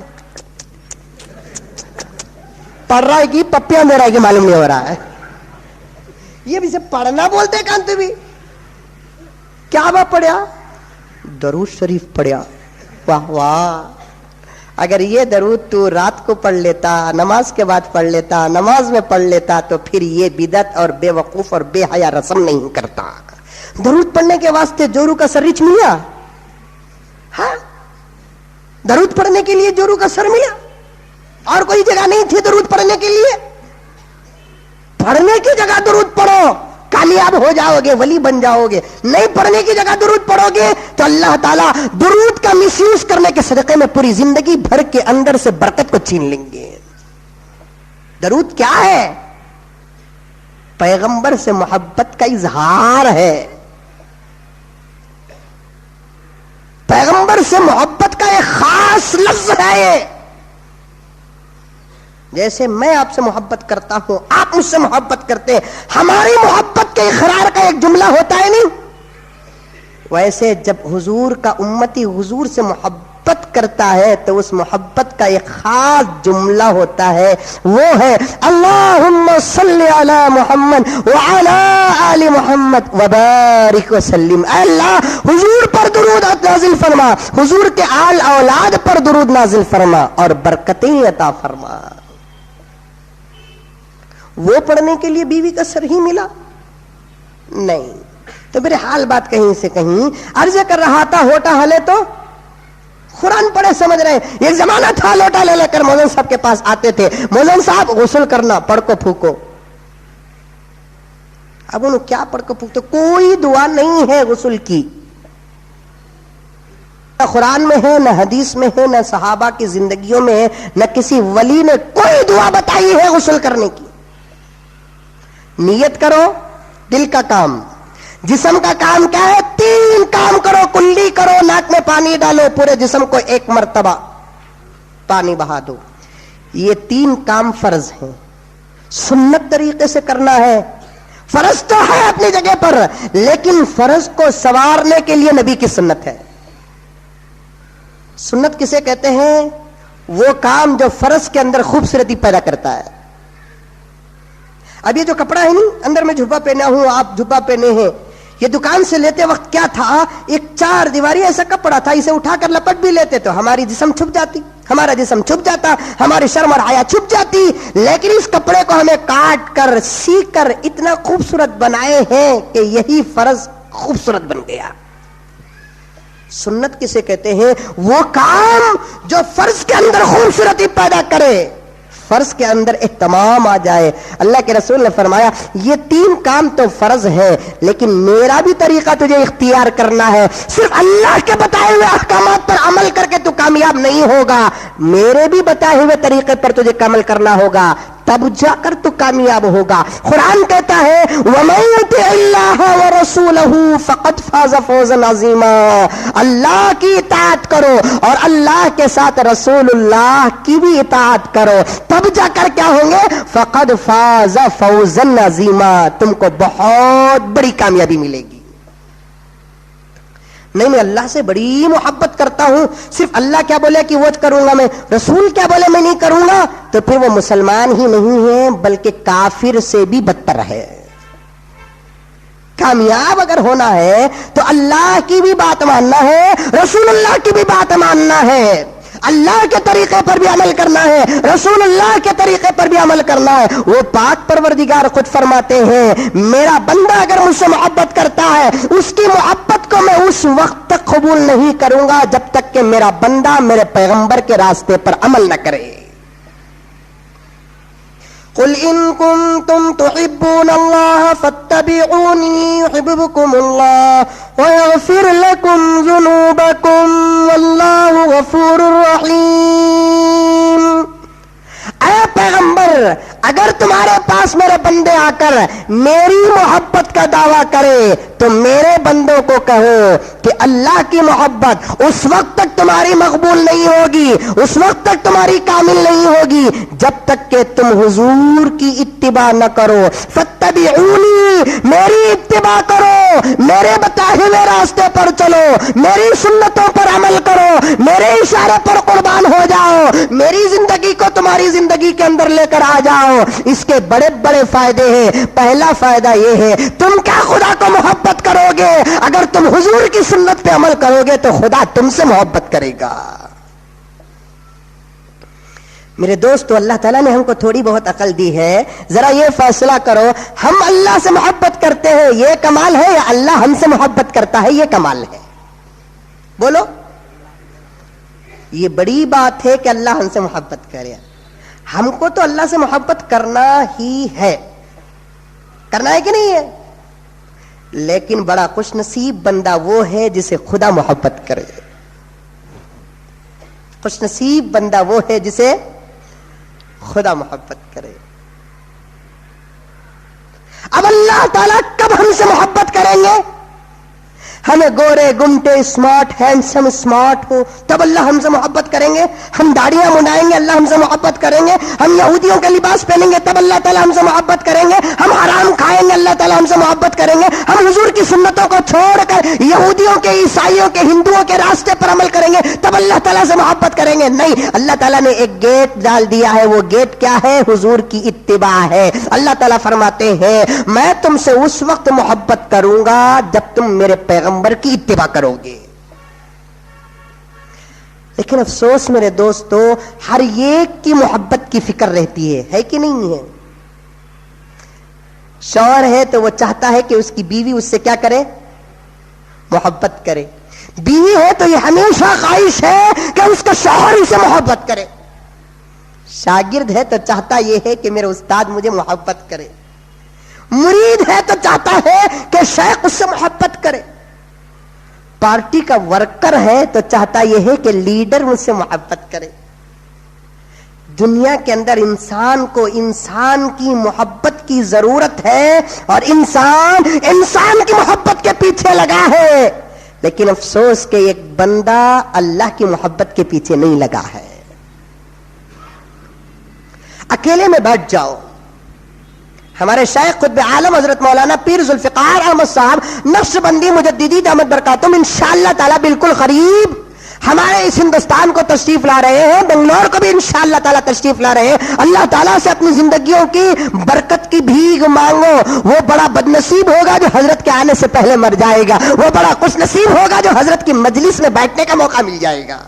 پڑھ رہا ہے کہ پپیاں دے رہا ہے کہ معلوم نہیں ہو رہا ہے. یہ بھی سے پڑھنا بولتے کانتے بھی. کیا وہ پڑھیا؟ درود شریف پڑھیا. واہ واہ. اگر یہ درود تو رات کو پڑھ لیتا, نماز کے بعد پڑھ لیتا, نماز میں پڑھ لیتا, تو پھر یہ بدعت اور بے وقوف اور بے حیا رسم نہیں کرتا. درود پڑھنے کے واسطے جورو کا سر ریچ ملا. ہاں, درود پڑھنے کے لیے جورو کا سر ملا. اور کوئی جگہ نہیں تھی درود پڑھنے کے لیے. پڑھنے کی جگہ درود پڑھو, کامیاب ہو جاؤ گے, ولی بن جاؤ گے. نہیں پڑھنے کی جگہ درود پڑھو گے تو اللہ تعالیٰ درود کا مس یوز کرنے کے صدقے میں پوری زندگی بھر کے اندر سے برکت کو چھین لیں گے. درود کیا ہے؟ پیغمبر سے محبت کا اظہار ہے. پیغمبر سے محبت کا ایک خاص لفظ ہے یہ. جیسے میں آپ سے محبت کرتا ہوں, آپ مجھ سے محبت کرتے ہیں, ہماری محبت کے اقرار کا ایک جملہ ہوتا ہے نہیں, ویسے جب حضور کا امتی حضور سے محبت کرتا ہے تو اس محبت کا ایک خاص جملہ ہوتا ہے, وہ ہے اللہم صلی علی محمد وعلی آل محمد وبارک وسلم. اے اللہ حضور پر درود نازل فرما, حضور کے آل اولاد پر درود نازل فرما اور برکتیں عطا فرما. وہ پڑھنے کے لیے بیوی کا سر ہی ملا نہیں. تو میرے حال بات کہیں سے کہیں عرض کر رہا تھا, ہوٹا ہلے تو قرآن پڑھے سمجھ رہے. ایک زمانہ تھا لوٹا لے لے کر مولانا صاحب کے پاس آتے تھے, مولانا صاحب غسل کرنا, پڑھ کو پھوکو. اب انہوں کیا پڑھ کو پھوکتے؟ کوئی دعا نہیں ہے غسل کی, نہ قرآن میں ہے, نہ حدیث میں ہے, نہ صحابہ کی زندگیوں میں ہے, نہ کسی ولی نے کوئی دعا بتائی ہے غسل کرنے کی. نیت کرو, دل کا کام. جسم کا کام کیا ہے؟ 3 کام کرو, کلی کرو, ناک میں پانی ڈالو, پورے جسم کو 1 مرتبہ پانی بہا دو. یہ 3 کام فرض ہیں, سنت طریقے سے کرنا ہے. فرض تو ہے اپنی جگہ پر, لیکن فرض کو سنوارنے کے لیے نبی کی سنت ہے. سنت کسے کہتے ہیں؟ وہ کام جو فرض کے اندر خوبصورتی پیدا کرتا ہے. اب یہ جو کپڑا ہے نہیں, اندر میں جھبا پہنا ہوں, آپ جھبا پہنے ہیں, یہ دکان سے لیتے وقت کیا تھا؟ ایک 4 دیواری ایسا کپڑا تھا, اسے اٹھا کر لپٹ بھی لیتے تو ہماری جسم چھپ جاتی, ہمارا جسم چھپ جاتا, ہماری شرم اور حیا چھپ جاتی. لیکن اس کپڑے کو ہمیں کاٹ کر سی کر اتنا خوبصورت بنائے ہیں کہ یہی فرض خوبصورت بن گیا. سنت کسے کہتے ہیں؟ وہ کام جو فرض کے اندر خوبصورتی پیدا کرے, فرض کے اندر اہتمام آ جائے. اللہ کے رسول نے فرمایا یہ 3 کام تو فرض ہے, لیکن میرا بھی طریقہ تجھے اختیار کرنا ہے. صرف اللہ کے بتائے ہوئے احکامات پر عمل کر کے تو کامیاب نہیں ہوگا, میرے بھی بتائے ہوئے طریقے پر تجھے عمل کرنا ہوگا, تب جا کر تو کامیاب ہوگا. قرآن کہتا ہے وَمَن يُطِعِ اللَّهَ وَرَسُولَهُ فَقَدْ فَازَ فَوْزًا عَظِيمًا. اللہ کی اطاعت کرو اور اللہ کے ساتھ رسول اللہ کی بھی اطاعت کرو, تب جا کر کیا ہوں گے؟ فَقَدْ فَازَ فَوْزًا عَظِيمًا, تم کو بہت بڑی کامیابی ملے گی. نہیں میں اللہ سے بڑی محبت کرتا ہوں, صرف اللہ کیا بولے کہ وہ کروں گا میں, رسول کیا بولے میں نہیں کروں گا, تو پھر وہ مسلمان ہی نہیں ہے بلکہ کافر سے بھی بدتر ہے. کامیاب اگر ہونا ہے تو اللہ کی بھی بات ماننا ہے, رسول اللہ کی بھی بات ماننا ہے, اللہ کے طریقے پر بھی عمل کرنا ہے, رسول اللہ کے طریقے پر بھی عمل کرنا ہے. وہ پاک پروردگار خود فرماتے ہیں میرا بندہ اگر مجھ سے محبت کرتا ہے, اس کی محبت کو میں اس وقت تک قبول نہیں کروں گا جب تک کہ میرا بندہ میرے پیغمبر کے راستے پر عمل نہ کرے. قل ان کنتم تحبون اللہ فاتبعونی یحببکم اللہ ویغفر لکم ذنوبکم واللہ غفور رحیم. اے پیغمبر اگر تمہارے پاس میرے بندے آ کر میری محبت کا دعویٰ کرے تو میرے بندوں کو کہو کہ اللہ کی محبت اس وقت تک تمہاری مقبول نہیں ہوگی، اس وقت تک تمہاری کامل نہیں ہوگی جب تک کہ تم حضور کی اتباع نہ کرو۔ فاتبعونی، میری اتباع کرو، میرے بتائے ہوئے راستے پر چلو، میری سنتوں پر عمل کرو، میرے اشارے پر قربان ہو جاؤ، میری زندگی کو تمہاری زندگی کے اندر لے کر آ جاؤ۔ اس کے بڑے بڑے فائدے ہیں۔ پہلا فائدہ یہ ہے، تم کیا خدا کو محبت کرو گے؟ اگر تم حضور کی سنت پہ عمل کرو گے تو خدا تم سے محبت کرے گا۔ میرے دوستو، اللہ تعالیٰ نے ہم کو تھوڑی بہت عقل دی ہے، ذرا یہ فیصلہ کرو، ہم اللہ سے محبت کرتے ہیں یہ کمال ہے یا اللہ ہم سے محبت کرتا ہے یہ کمال ہے؟ بولو۔ یہ بڑی بات ہے کہ اللہ ہم سے محبت کرے۔ ہم کو تو اللہ سے محبت کرنا ہی ہے، کرنا ہے کہ نہیں ہے؟ لیکن بڑا خوش نصیب بندہ وہ ہے جسے خدا محبت کرے۔ خوش نصیب بندہ وہ ہے جسے خدا محبت کرے۔ اب اللہ تعالیٰ کب ہم سے محبت کریں گے؟ ہمیں گورے گمٹے اسمارٹ ہینڈسم اسمارٹ ہو تب اللہ ہم سے محبت کریں گے۔ ہم داڑیاں منڈائیں گے اللہ ہم سے محبت کریں گے۔ ہم یہودیوں کے لباس پہنیں گے تب اللہ تعالیٰ ہم سے محبت کریں گے۔ ہم حرام کھائیں گے اللہ تعالیٰ ہم سے محبت کریں گے۔ ہم حضور کی سنتوں کو چھوڑ کر یہودیوں کے، عیسائیوں کے، ہندوؤں کے راستے پر عمل کریں گے تب اللہ تعالیٰ سے محبت کریں گے؟ نہیں، اللہ تعالیٰ نے ایک گیٹ ڈال دیا ہے، وہ گیٹ کیا ہے؟ حضور کی اتباع ہے۔ اللہ تعالیٰ فرماتے ہیں میں تم سے اس وقت محبت کروں گا جب تم میرے پیغمبر کی اتباع کرو گے۔ لیکن افسوس میرے دوستو، ہر ایک کی محبت کی فکر رہتی ہے کہ نہیں ہے؟ شوہر ہے تو وہ چاہتا ہے کہ اس کی بیوی اس سے کیا کرے؟ محبت کرے۔ بیوی ہے تو یہ ہمیشہ خواہش ہے کہ اس کا شوہر اسے محبت کرے۔ شاگرد ہے تو چاہتا یہ ہے کہ میرے استاد مجھے محبت کرے۔ مرید ہے تو چاہتا ہے کہ شیخ اس سے محبت کرے۔ پارٹی کا ورکر ہے تو چاہتا یہ ہے کہ لیڈر مجھ سے محبت کرے۔ دنیا کے اندر انسان کو انسان کی محبت کی ضرورت ہے اور انسان کی محبت کے پیچھے لگا ہے، لیکن افسوس کہ ایک بندہ اللہ کی محبت کے پیچھے نہیں لگا ہے۔ اکیلے میں بیٹھ جاؤ۔ ہمارے شیخ قطب عالم حضرت مولانا پیر ذوالفقار احمد صاحب نقشبندی مجددی دامت برکاتہم انشاءاللہ تعالی بالکل قریب ہمارے اس ہندوستان کو تشریف لا رہے ہیں، بنگلور کو بھی انشاءاللہ تعالی تشریف لا رہے ہیں۔ اللہ تعالیٰ سے اپنی زندگیوں کی برکت کی بھیک مانگو۔ وہ بڑا بدنصیب ہوگا جو حضرت کے آنے سے پہلے مر جائے گا، وہ بڑا خوش نصیب ہوگا جو حضرت کی مجلس میں بیٹھنے کا موقع مل جائے گا۔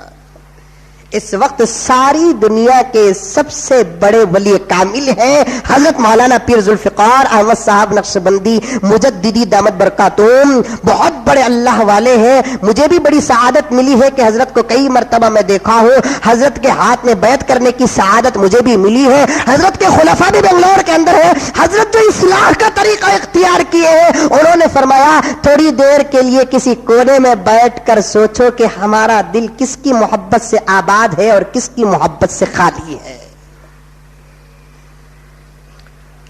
اس وقت ساری دنیا کے سب سے بڑے ولی کامل ہیں حضرت مولانا پیر ذوالفقار احمد صاحب نقشبندی مجددی دامت برکاتہم، بہت بڑے اللہ والے ہیں۔ مجھے بھی بڑی سعادت ملی ہے کہ حضرت کو کئی مرتبہ میں دیکھا ہوں، حضرت کے ہاتھ میں بیعت کرنے کی سعادت مجھے بھی ملی ہے۔ حضرت کے خلفاء بھی بنگلور کے اندر ہیں۔ حضرت جو اصلاح کا طریقہ اختیار کیے ہیں، انہوں نے فرمایا تھوڑی دیر کے لیے کسی کونے میں بیٹھ کر سوچو کہ ہمارا دل کس کی محبت سے آباد ہے اور کس کی محبت سے خالی ہے۔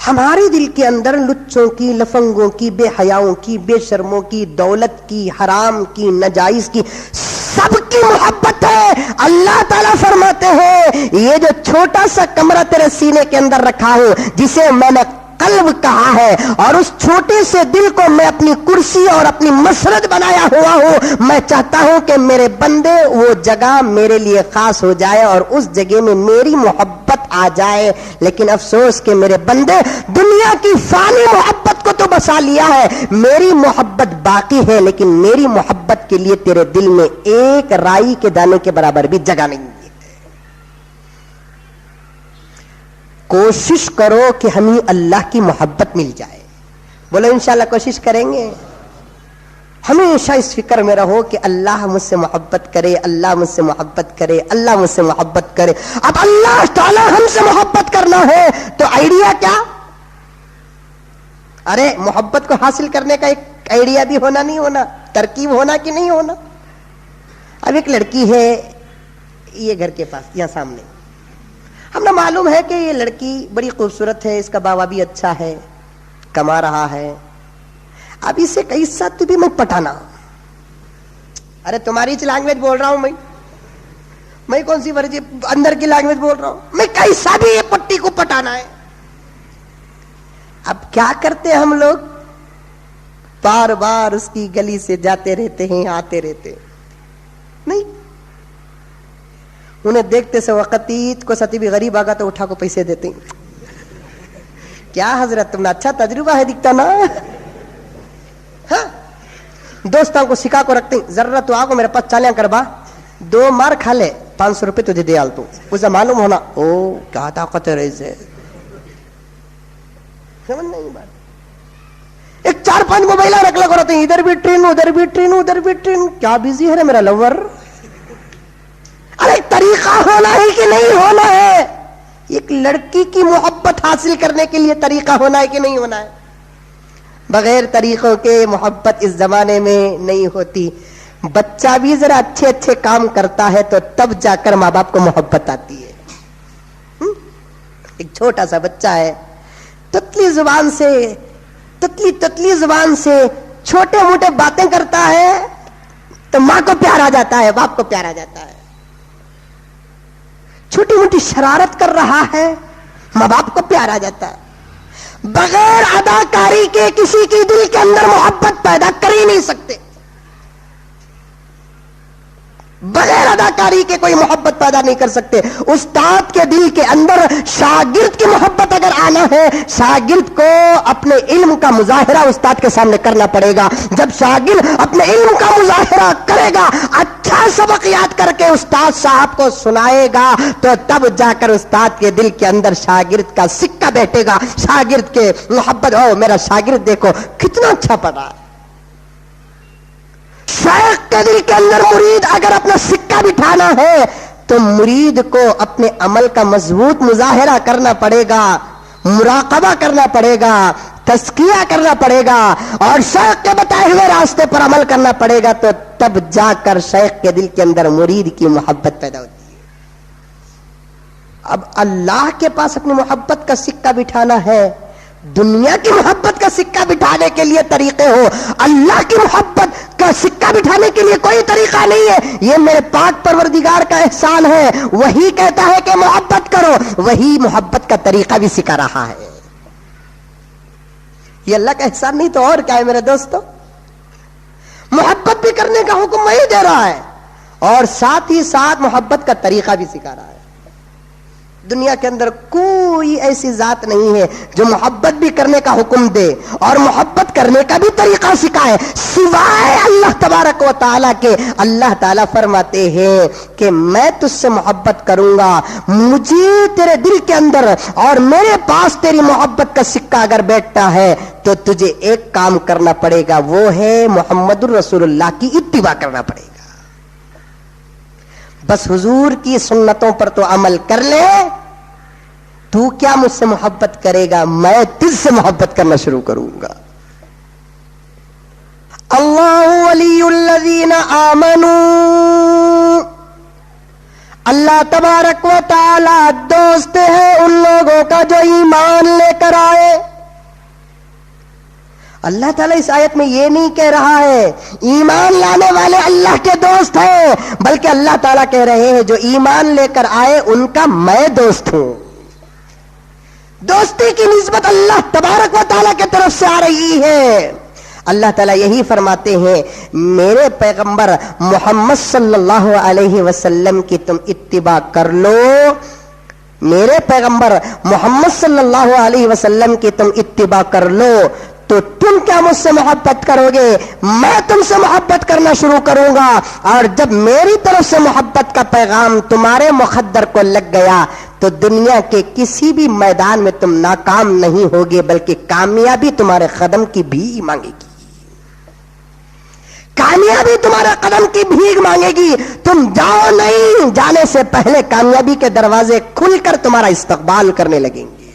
ہمارے دل کے اندر لچوں کی، لفنگوں کی، بے حیاؤں کی، بے شرموں کی، دولت کی، حرام کی، ناجائز کی، سب کی محبت ہے۔ اللہ تعالیٰ فرماتے ہیں یہ جو چھوٹا سا کمرہ تیرے سینے کے اندر رکھا ہوں، جسے میں نے قلب کہا ہے، اور اس چھوٹے سے دل کو میں اپنی کرسی اور اپنی مسرت بنایا ہوا ہوں، میں چاہتا ہوں کہ میرے بندے وہ جگہ میرے لیے خاص ہو جائے اور اس جگہ میں میری محبت آ جائے۔ لیکن افسوس کہ میرے بندے دنیا کی فانی محبت کو تو بسا لیا ہے، میری محبت باقی ہے، لیکن میری محبت کے لیے تیرے دل میں ایک رائی کے دانے کے برابر بھی جگہ نہیں ہے۔ کوشش کرو کہ ہمیں اللہ کی محبت مل جائے۔ بولو انشاءاللہ کوشش کریں گے۔ ہمیشہ اس فکر میں رہو کہ اللہ مجھ سے محبت کرے، اللہ مجھ سے محبت کرے، اللہ مجھ سے محبت کرے۔ اب اللہ تعالی ہم سے محبت کرنا ہے تو آئیڈیا کیا؟ ارے محبت کو حاصل کرنے کا ایک آئیڈیا بھی ہونا نہیں ہونا، ترکیب ہونا کہ نہیں ہونا۔ اب ایک لڑکی ہے یہ گھر کے پاس، یہاں سامنے، ہمیں معلوم ہے کہ یہ لڑکی بڑی خوبصورت ہے، اس کا بابا بھی اچھا ہے، کما رہا ہے، اب اسے کئی ساتھ بھی میں پٹانا. ارے تمہاری لینگویج بول رہا ہوں میں کون سی ورجی اندر کی لینگویج بول رہا ہوں، میں کیسا بھی یہ پٹی کو پٹانا ہے. اب کیا کرتے ہم لوگ؟ بار بار اس کی گلی سے جاتے رہتے ہیں، آتے رہتے ہیں. نہیں، انہیں دیکھتے سے وقتیت کو ستی بھی غریب آگا تو اٹھا کو پیسے دیتے ہیں. کیا حضرت تم نے اچھا تجربہ ہے دکھتا نا. ہاں، دوستوں کو سکھا کو رکھتے ہیں، ضرورت تو آگو میرے پاس چالیاں کربا، 2 مار کھا لے، 500 روپے تجھے دے آل تو اسے معلوم ہونا او کیا طاقت ہے رئیس ہے. سمجھ نہیں بات. ایک 4-5 موبائل رکھ لگا رہتے ہیں، ادھر بھی ٹرین ادھر بھی ٹرین ادھر بھی ٹرین. کیا بزی ہے رے میرا لور. ارے طریقہ ہونا ہے کہ نہیں ہونا ہے؟ ایک لڑکی کی محبت حاصل کرنے کے لیے طریقہ ہونا ہے کہ نہیں ہونا ہے؟ بغیر طریقوں کے محبت اس زمانے میں نہیں ہوتی. بچہ بھی ذرا اچھے اچھے کام کرتا ہے تو تب جا کر ماں باپ کو محبت آتی ہے. ایک چھوٹا سا بچہ ہے، تتلی زبان سے چھوٹے موٹے باتیں کرتا ہے تو ماں کو پیار آ جاتا ہے، باپ کو پیار آ جاتا ہے. چھوٹی موٹی شرارت کر رہا ہے، ماں باپ کو پیار آ جاتا ہے. بغیر اداکاری کے کسی کی دل کے اندر محبت پیدا کر ہی نہیں سکتے. بغیر اداکاری کے کوئی محبت پیدا نہیں کر سکتے. استاد کے دل کے اندر شاگرد کی محبت اگر آنا ہے، شاگرد کو اپنے علم کا مظاہرہ استاد کے سامنے کرنا پڑے گا. جب شاگرد اپنے علم کا مظاہرہ کرے گا، اچھا سبق یاد کر کے استاد صاحب کو سنائے گا، تو تب جا کر استاد کے دل کے اندر شاگرد کا سکہ بیٹھے گا. شاگرد کے محبت، او میرا شاگرد دیکھو کتنا اچھا پڑھا. شیخ کے دل کے اندر مرید اگر اپنا سکہ بٹھانا ہے تو مرید کو اپنے عمل کا مضبوط مظاہرہ کرنا پڑے گا، مراقبہ کرنا پڑے گا، تزکیہ کرنا پڑے گا، اور شیخ کے بتائے ہوئے راستے پر عمل کرنا پڑے گا. تو تب جا کر شیخ کے دل کے اندر مرید کی محبت پیدا ہوتی ہے. اب اللہ کے پاس اپنی محبت کا سکہ بٹھانا ہے. دنیا کی محبت کا سکہ بٹھانے کے لیے طریقے ہو، اللہ کی محبت کا سکہ بٹھانے کے لیے کوئی طریقہ نہیں ہے. یہ میرے پاک پروردگار کا احسان ہے. وہی کہتا ہے کہ محبت کرو، وہی محبت کا طریقہ بھی سکھا رہا ہے. یہ اللہ کا احسان نہیں تو اور کیا ہے میرے دوستو؟ محبت بھی کرنے کا حکم وہی دے رہا ہے اور ساتھ ہی ساتھ محبت کا طریقہ بھی سکھا رہا ہے. دنیا کے اندر کوئی ایسی ذات نہیں ہے جو محبت بھی کرنے کا حکم دے اور محبت کرنے کا بھی طریقہ سکھائے سوائے اللہ تبارک و تعالیٰ کے. اللہ تعالیٰ فرماتے ہیں کہ میں تجھ سے محبت کروں گا، مجھے تیرے دل کے اندر اور میرے پاس تیری محبت کا سکہ اگر بیٹھتا ہے تو تجھے ایک کام کرنا پڑے گا، وہ ہے محمد الرسول اللہ کی اتباع کرنا پڑے گا. بس حضور کی سنتوں پر تو عمل کر لے. تو کیا مجھ سے محبت کرے گا؟ میں تجھ سے محبت کرنا شروع کروں گا. اللہ ولی الذین آمنوا، اللہ تبارک و تعالی دوست ہے ان لوگوں کا جو ایمان لے کر آئے. اللہ تعالیٰ اس آیت میں یہ نہیں کہہ رہا ہے ایمان لانے والے اللہ کے دوست ہیں، بلکہ اللہ تعالیٰ کہہ رہے ہیں جو ایمان لے کر آئے ان کا میں دوست ہوں. دوستی کی نسبت اللہ تبارک و تعالیٰ کی طرف سے آ رہی ہے. اللہ تعالیٰ یہی فرماتے ہیں میرے پیغمبر محمد صلی اللہ علیہ وسلم کی تم اتباع کر لو. میرے پیغمبر محمد صلی اللہ علیہ وسلم کی تم اتباع کر لو تو تم کیا مجھ سے محبت کرو گے؟ میں تم سے محبت کرنا شروع کروں گا. اور جب میری طرف سے محبت کا پیغام تمہارے مخدر کو لگ گیا تو دنیا کے کسی بھی میدان میں تم ناکام نہیں ہوگے، بلکہ کامیابی تمہارے قدم کی بھیگ مانگے گی. کامیابی تمہارے قدم کی بھیگ مانگے گی. تم جاؤ نہیں، جانے سے پہلے کامیابی کے دروازے کھل کر تمہارا استقبال کرنے لگیں گے.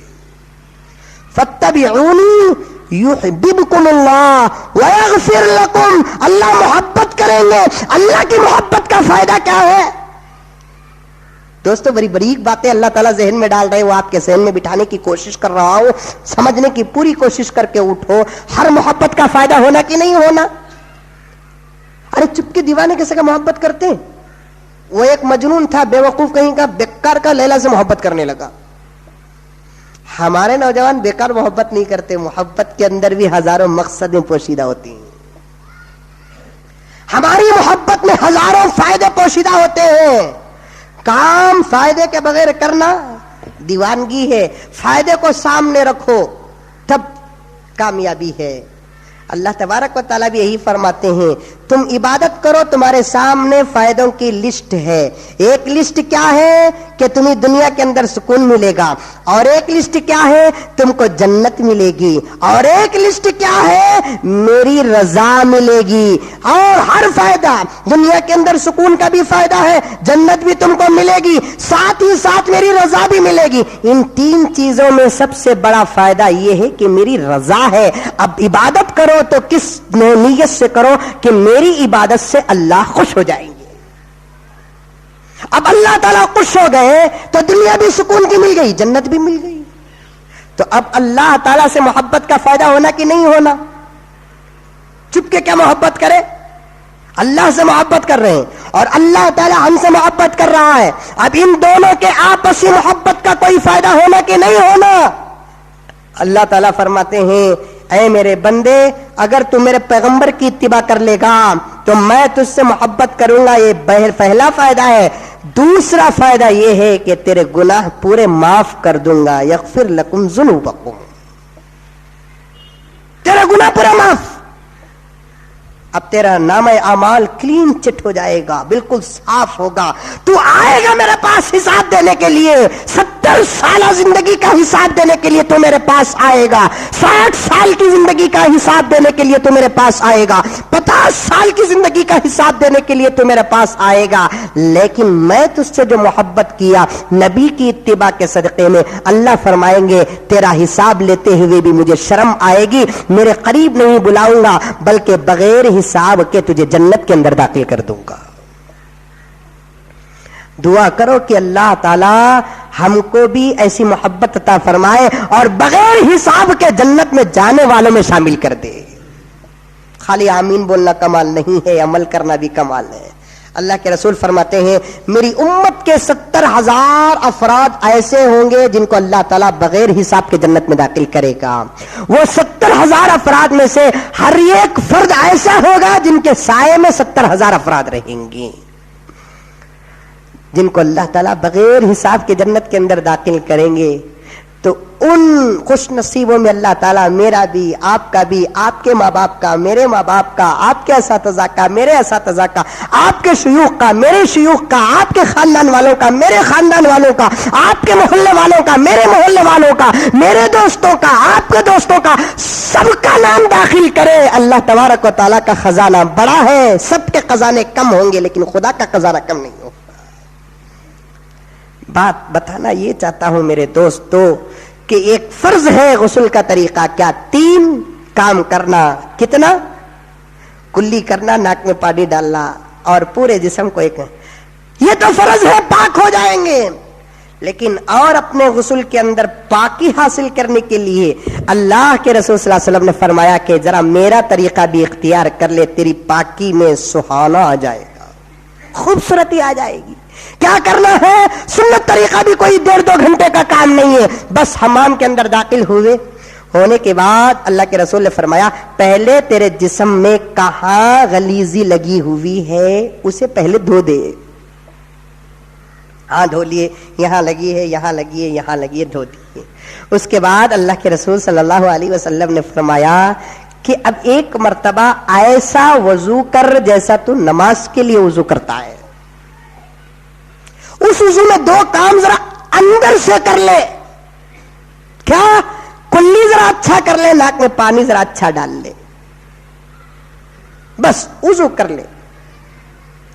فاتبعونی یحببکم اللہ ویغفر لکم. اللہ محبت کریں گے. اللہ کی محبت کا فائدہ کیا ہے؟ دوستو بڑی باریک باتیں اللہ تعالیٰ ذہن میں ڈال رہے، وہ آپ کے ذہن میں بٹھانے کی کوشش کر رہا ہوں، سمجھنے کی پوری کوشش کر کے اٹھو. ہر محبت کا فائدہ ہونا کہ نہیں ہونا؟ ارے چپ کے دیوانے کیسے کا محبت کرتے ہیں؟ وہ ایک مجنون تھا، بے وقوف کہیں کا، بیکار کا، لیلا سے محبت کرنے لگا. ہمارے نوجوان بیکار محبت نہیں کرتے، محبت کے اندر بھی ہزاروں مقصدیں پوشیدہ ہوتی ہیں. ہماری محبت میں ہزاروں فائدے پوشیدہ ہوتے ہیں. کام فائدے کے بغیر کرنا دیوانگی ہے، فائدے کو سامنے رکھو تب کامیابی ہے. اللہ تبارک و تعالیٰ بھی یہی فرماتے ہیں، تم عبادت کرو، تمہارے سامنے فائدوں کی لسٹ ہے. ایک لسٹ کیا ہے کہ تمہیں دنیا کے اندر سکون ملے گا، اور ایک لسٹ کیا ہے تم کو جنت ملے گی، اور ایک لسٹ کیا ہے میری رضا ملے گی. اور ہر فائدہ، دنیا کے اندر سکون کا بھی فائدہ ہے، جنت بھی تم کو ملے گی، ساتھ ہی ساتھ میری رضا بھی ملے گی. ان تین چیزوں میں سب سے بڑا فائدہ یہ ہے کہ میری رضا ہے. اب عبادت کرو تو کس نیت سے کرو کہ میری عبادت سے اللہ خوش ہو جائیں گے. اب اللہ تعالیٰ خوش ہو گئے تو دنیا بھی سکون کی مل گئی، جنت بھی مل گئی. تو اب اللہ تعالیٰ سے محبت کا فائدہ ہونا کہ نہیں ہونا؟ چپ کے کیا محبت کرے؟ اللہ سے محبت کر رہے ہیں اور اللہ تعالیٰ ہم سے محبت کر رہا ہے. اب ان دونوں کے آپسی محبت کا کوئی فائدہ ہونا کہ نہیں ہونا؟ اللہ تعالیٰ فرماتے ہیں، اے میرے بندے، اگر تو میرے پیغمبر کی اتباع کر لے گا تو میں تجھ سے محبت کروں گا. یہ پہلا فائدہ ہے. دوسرا فائدہ یہ ہے کہ تیرے گناہ پورے معاف کر دوں گا. یغفر لکم ذنوبکم، تیرا گناہ پورا معاف. اب تیرا نام اعمال کلین چٹ ہو جائے گا، بالکل صاف ہوگا. تو آئے گا میرے پاس حساب دینے کے لیے. 70 سالہ زندگی کا حساب دینے کے لیے تو میرے پاس آئے گا. 60 سال کی زندگی کا حساب دینے کے لیے تو میرے پاس آئے گا. 50 سال کی زندگی کا حساب دینے کے لیے تو میرے پاس آئے گا. لیکن میں تجھ سے جو محبت کیا نبی کی اتباع کے صدقے میں، اللہ فرمائیں گے تیرا حساب لیتے ہوئے بھی مجھے شرم آئے گی. میرے قریب نہیں بلاؤں گا، بلکہ بغیر حساب کے تجھے جنت کے اندر داخل کر دوں گا. دعا کرو کہ اللہ تعالی ہم کو بھی ایسی محبت عطا فرمائے اور بغیر حساب کے جنت میں جانے والوں میں شامل کر دے. خالی آمین بولنا کمال نہیں ہے، عمل کرنا بھی کمال ہے. اللہ کے رسول فرماتے ہیں، میری امت کے 70,000 افراد ایسے ہوں گے جن کو اللہ تعالیٰ بغیر حساب کے جنت میں داخل کرے گا. وہ 70,000 افراد میں سے ہر ایک فرد ایسا ہوگا جن کے سائے میں 70,000 افراد رہیں گے، جن کو اللہ تعالیٰ بغیر حساب کے جنت کے اندر داخل کریں گے. تو ان خوش نصیبوں میں اللہ تعالیٰ میرا بھی، آپ کا بھی، آپ کے ماں باپ کا، میرے ماں باپ کا، آپ کے اساتذہ کا، میرے اساتذہ کا، آپ کے شیوخ کا، میرے شیوخ کا، آپ کے خاندان والوں کا، میرے خاندان والوں کا، آپ کے محلے والوں کا، میرے محلے والوں کا، میرے دوستوں کا، آپ کے دوستوں کا، سب کا نام داخل کرے. اللہ تبارک و تعالیٰ کا خزانہ بڑا ہے، سب کے خزانے کم ہوں گے لیکن خدا کا خزانہ کم نہیں ہوگا. بات بتانا یہ چاہتا ہوں میرے دوستو کہ ایک فرض ہے غسل کا طریقہ کیا؟ 3 کام کرنا. کتنا؟ کلی کرنا، ناک میں پانی ڈالنا اور پورے جسم کو ایک. یہ تو فرض ہے، پاک ہو جائیں گے. لیکن اور اپنے غسل کے اندر پاکی حاصل کرنے کے لیے اللہ کے رسول صلی اللہ علیہ وسلم نے فرمایا کہ ذرا میرا طریقہ بھی اختیار کر لے، تیری پاکی میں سہانا آ جائے گا، خوبصورتی آ جائے گی. کیا کرنا ہے؟ سنت طریقہ بھی کوئی 1.5-2 گھنٹے کا کام نہیں ہے. بس حمام کے اندر داخل ہونے کے بعد اللہ کے رسول نے فرمایا پہلے تیرے جسم میں کہاں غلیظی لگی ہوئی ہے اسے پہلے دھو دے. ہاں دھو لیے، یہاں لگی ہے، یہاں لگی ہے، یہاں لگی ہے، دھو دیے. اس کے بعد اللہ کے رسول صلی اللہ علیہ وسلم نے فرمایا کہ اب ایک مرتبہ ایسا وضو کر جیسا تو نماز کے لیے وضو کرتا ہے. اس وضو میں 2 کام ذرا اندر سے کر لے. کیا؟ کلی ذرا اچھا کر لے، ناک میں پانی ذرا اچھا ڈال لے، بس وضو کر لے،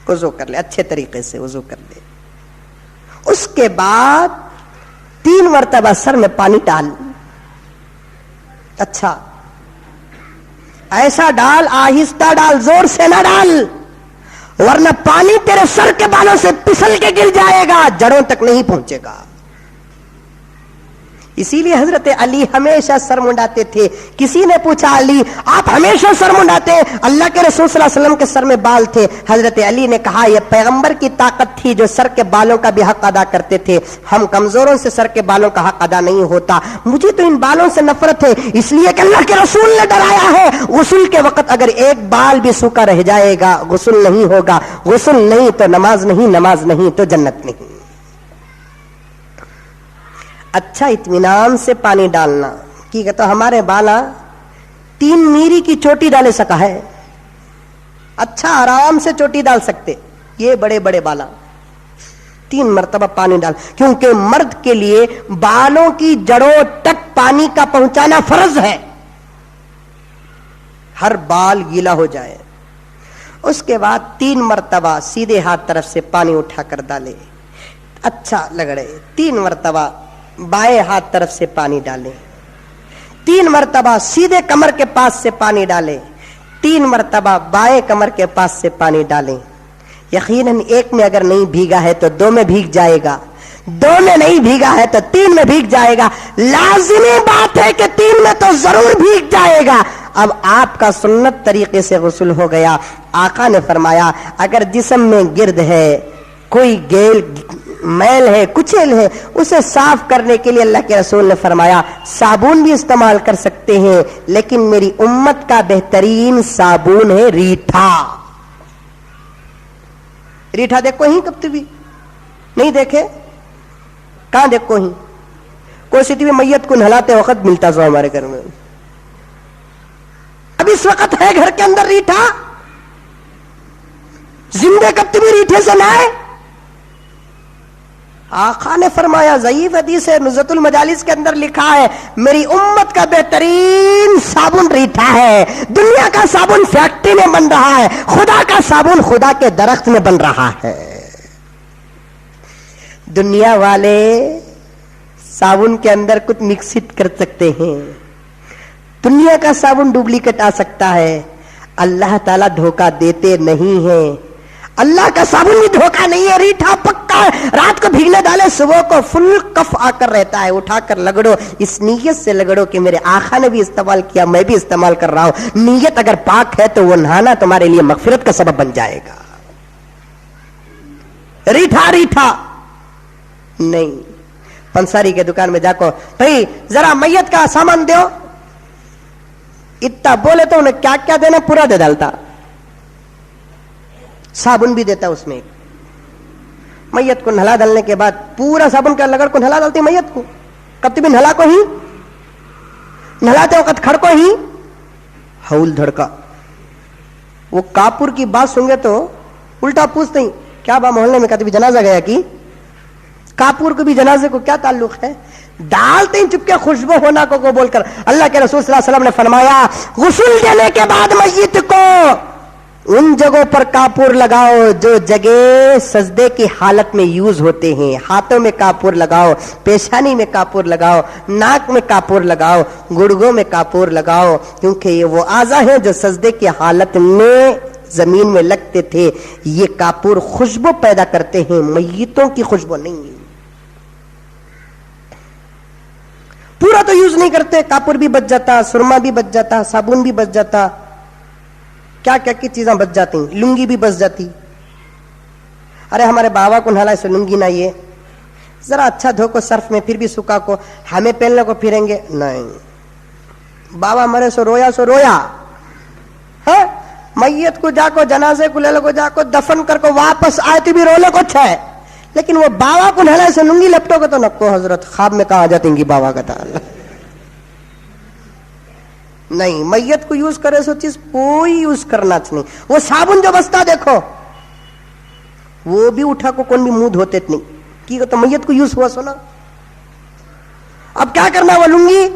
وضو کر لے، اچھے طریقے سے وضو کر لے. اس کے بعد 3 مرتبہ سر میں پانی ڈال. اچھا ایسا ڈال، آہستہ ڈال، زور سے نہ ڈال. ورنہ پانی تیرے سر کے بالوں سے پھسل کے گر جائے گا, جڑوں تک نہیں پہنچے گا. اسی لیے حضرت علی ہمیشہ سر منڈاتے تھے. کسی نے پوچھا علی آپ ہمیشہ سر منڈاتے ہیں؟ اللہ کے رسول صلی اللہ علیہ وسلم کے سر میں بال تھے. حضرت علی نے کہا یہ پیغمبر کی طاقت تھی جو سر کے بالوں کا بھی حق ادا کرتے تھے. ہم کمزوروں سے سر کے بالوں کا حق ادا نہیں ہوتا. مجھے تو ان بالوں سے نفرت ہے, اس لیے کہ اللہ کے رسول نے ڈرایا ہے غسل کے وقت اگر ایک بال بھی سوکھا رہ جائے گا غسل نہیں ہوگا, غسل نہیں تو نماز نہیں, نماز نہیں تو جنت نہیں. اچھا اطمینان سے پانی ڈالنا کی کہتا ہمارے بالا 3 میری کی چوٹی ڈالے سکا ہے. اچھا آرام سے چوٹی ڈال سکتے, یہ بڑے بڑے بالا 3 مرتبہ پانی ڈال, کیونکہ مرد کے لیے بالوں کی جڑوں تک پانی کا پہنچانا فرض ہے. ہر بال گیلا ہو جائے. اس کے بعد 3 مرتبہ سیدھے ہاتھ طرف سے پانی اٹھا کر ڈالے, اچھا لگڑے. 3 مرتبہ بائیں ہاتھ طرف سے پانی ڈالیں. 3 مرتبہ سیدھے کمر کے پاس سے پانی ڈالیں. 3 مرتبہ بائیں کمر کے پاس سے پانی ڈالیں. یقیناً ایک میں اگر نہیں بھیگا ہے تو 2 میں بھیگ جائے گا, 2 میں نہیں بھیگا ہے تو 3 میں بھیگ جائے گا. لازمی بات ہے کہ 3 میں تو ضرور بھیگ جائے گا. اب آپ کا سنت طریقے سے غسل ہو گیا. آقا نے فرمایا اگر جسم میں گرد ہے, کوئی گیل میل ہے, کچیل ہے, اسے صاف کرنے کے لیے اللہ کے رسول نے فرمایا صابن بھی استعمال کر سکتے ہیں, لیکن میری امت کا بہترین صابن ہے ریٹھا. ریٹھا دیکھو ہی کب بھی نہیں دیکھے, کہاں دیکھو ہی کوئی سی میت کو نہلاتے وقت ملتا سو ہمارے گھر میں. اب اس وقت ہے گھر کے اندر ریٹھا, زندے کب بھی ریٹھے سے نہائے. آقا نے فرمایا ضعیف حدیث ہے, نزہۃ المجالس کے اندر لکھا ہے میری امت کا بہترین صابن ریٹھا ہے. دنیا کا صابن فیکٹری میں بن رہا ہے, خدا کا صابن خدا کے درخت میں بن رہا ہے. دنیا والے صابن کے اندر کچھ مکسڈ کر سکتے ہیں, دنیا کا صابن ڈپلیکیٹ آ سکتا ہے. اللہ تعالیٰ دھوکہ دیتے نہیں ہیں. اللہ کا صابن بھی دھوکہ نہیں ہے, ریٹھا پکا ہے. رات کو بھیگنے ڈالے, صبح کو فل کف آ کر رہتا ہے, اٹھا کر لگڑو. اس نیت سے لگڑو کہ میرے آقا نے بھی استعمال کیا, میں بھی استعمال کر رہا ہوں. نیت اگر پاک ہے تو وہ نہانا تمہارے لیے مغفرت کا سبب بن جائے گا. ریٹھا ریٹھا نہیں. پنساری کے دکان میں جا کو بھائی ذرا میت کا سامان دو, اتنا بولے تو انہیں کیا کیا دینا پورا دے ڈالتا. صابن بھی دیتا اس میں. میت کو نہلا ڈالنے کے بعد پورا صابن کا لگڑ کو نہلا ڈالتی میت کو. کب بھی نہلا کو ہی نہلاتے وقت کھڑ کو ہی ہول دھڑکا. وہ کاپور کی بات سن گے تو الٹا پوچھتے ہیں کیا با محلے میں کبھی جنازہ گیا کی, کاپور کو بھی جنازے کو کیا تعلق ہے. ڈالتے ہیں چپکے خوشبو ہونا کو بول کر. اللہ کے رسول صلی اللہ علیہ وسلم نے فرمایا غسل دینے کے بعد میت کو ان جگہوں پر کاپور لگاؤ جو جگہ سجدے کی حالت میں یوز ہوتے ہیں. ہاتھوں میں کاپور لگاؤ, پیشانی میں کاپور لگاؤ, ناک میں کاپور لگاؤ, گڑگوں میں کاپور لگاؤ, کیونکہ یہ وہ اعضاء ہیں جو سجدے کی حالت میں زمین میں لگتے تھے. یہ کاپور خوشبو پیدا کرتے ہیں, میتوں کی خوشبو نہیں. پورا تو یوز نہیں کرتے, کاپور بھی بچ جاتا, سرما بھی بچ جاتا, صابن بھی بچ جاتا, کیا کیا کی چیزیں بچ جاتی, لنگی بھی بچ جاتی. ارے ہمارے بابا کو نہلا سے لنگی نہ, یہ ذرا اچھا دھو کو صرف میں پھر بھی سکھا کو ہمیں پہننے کو پھریں گے نہیں. بابا مرے سو رویا ہے. میت کو جا کو جنازے کو لے لو کو جا کو دفن کر کو واپس آئے تو بھی رولے کو اچھا ہے, لیکن وہ بابا کو نہلا سے لنگی لپٹو کو تو نکو حضرت خواب میں کہاں جاتے گی بابا کا تعالی نہیں. میت کو یوز کرے سو چیز کوئی یوز کرنا نہیں. وہ صابن جو بستا دیکھو وہ بھی اٹھا کو کون بھی منہ دھوتے نہیں کی تو میت کو یوز ہوا سو نا. اب کیا کرنا, وہ لنگی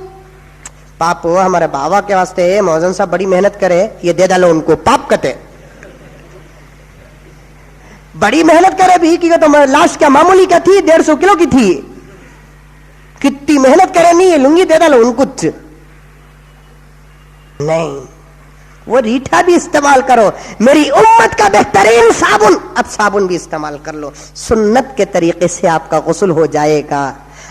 پاپو ہمارے بابا کے واسطے موزن صاحب بڑی محنت کرے, یہ دے ڈالو ان کو. پاپ کہتے بڑی محنت کرے بھی کی تو لاش کیا معمولی کیا تھی, 150 کلو کی تھی, کتنی محنت کرے نہیں, یہ لنگی دے ڈالو ان کچھ نہیں. وہ ریٹھا بھی استعمال کرو. میری امت کا بہترین صابن, اب صابن بھی استعمال کر لو. سنت کے طریقے سے آپ کا غسل ہو جائے گا.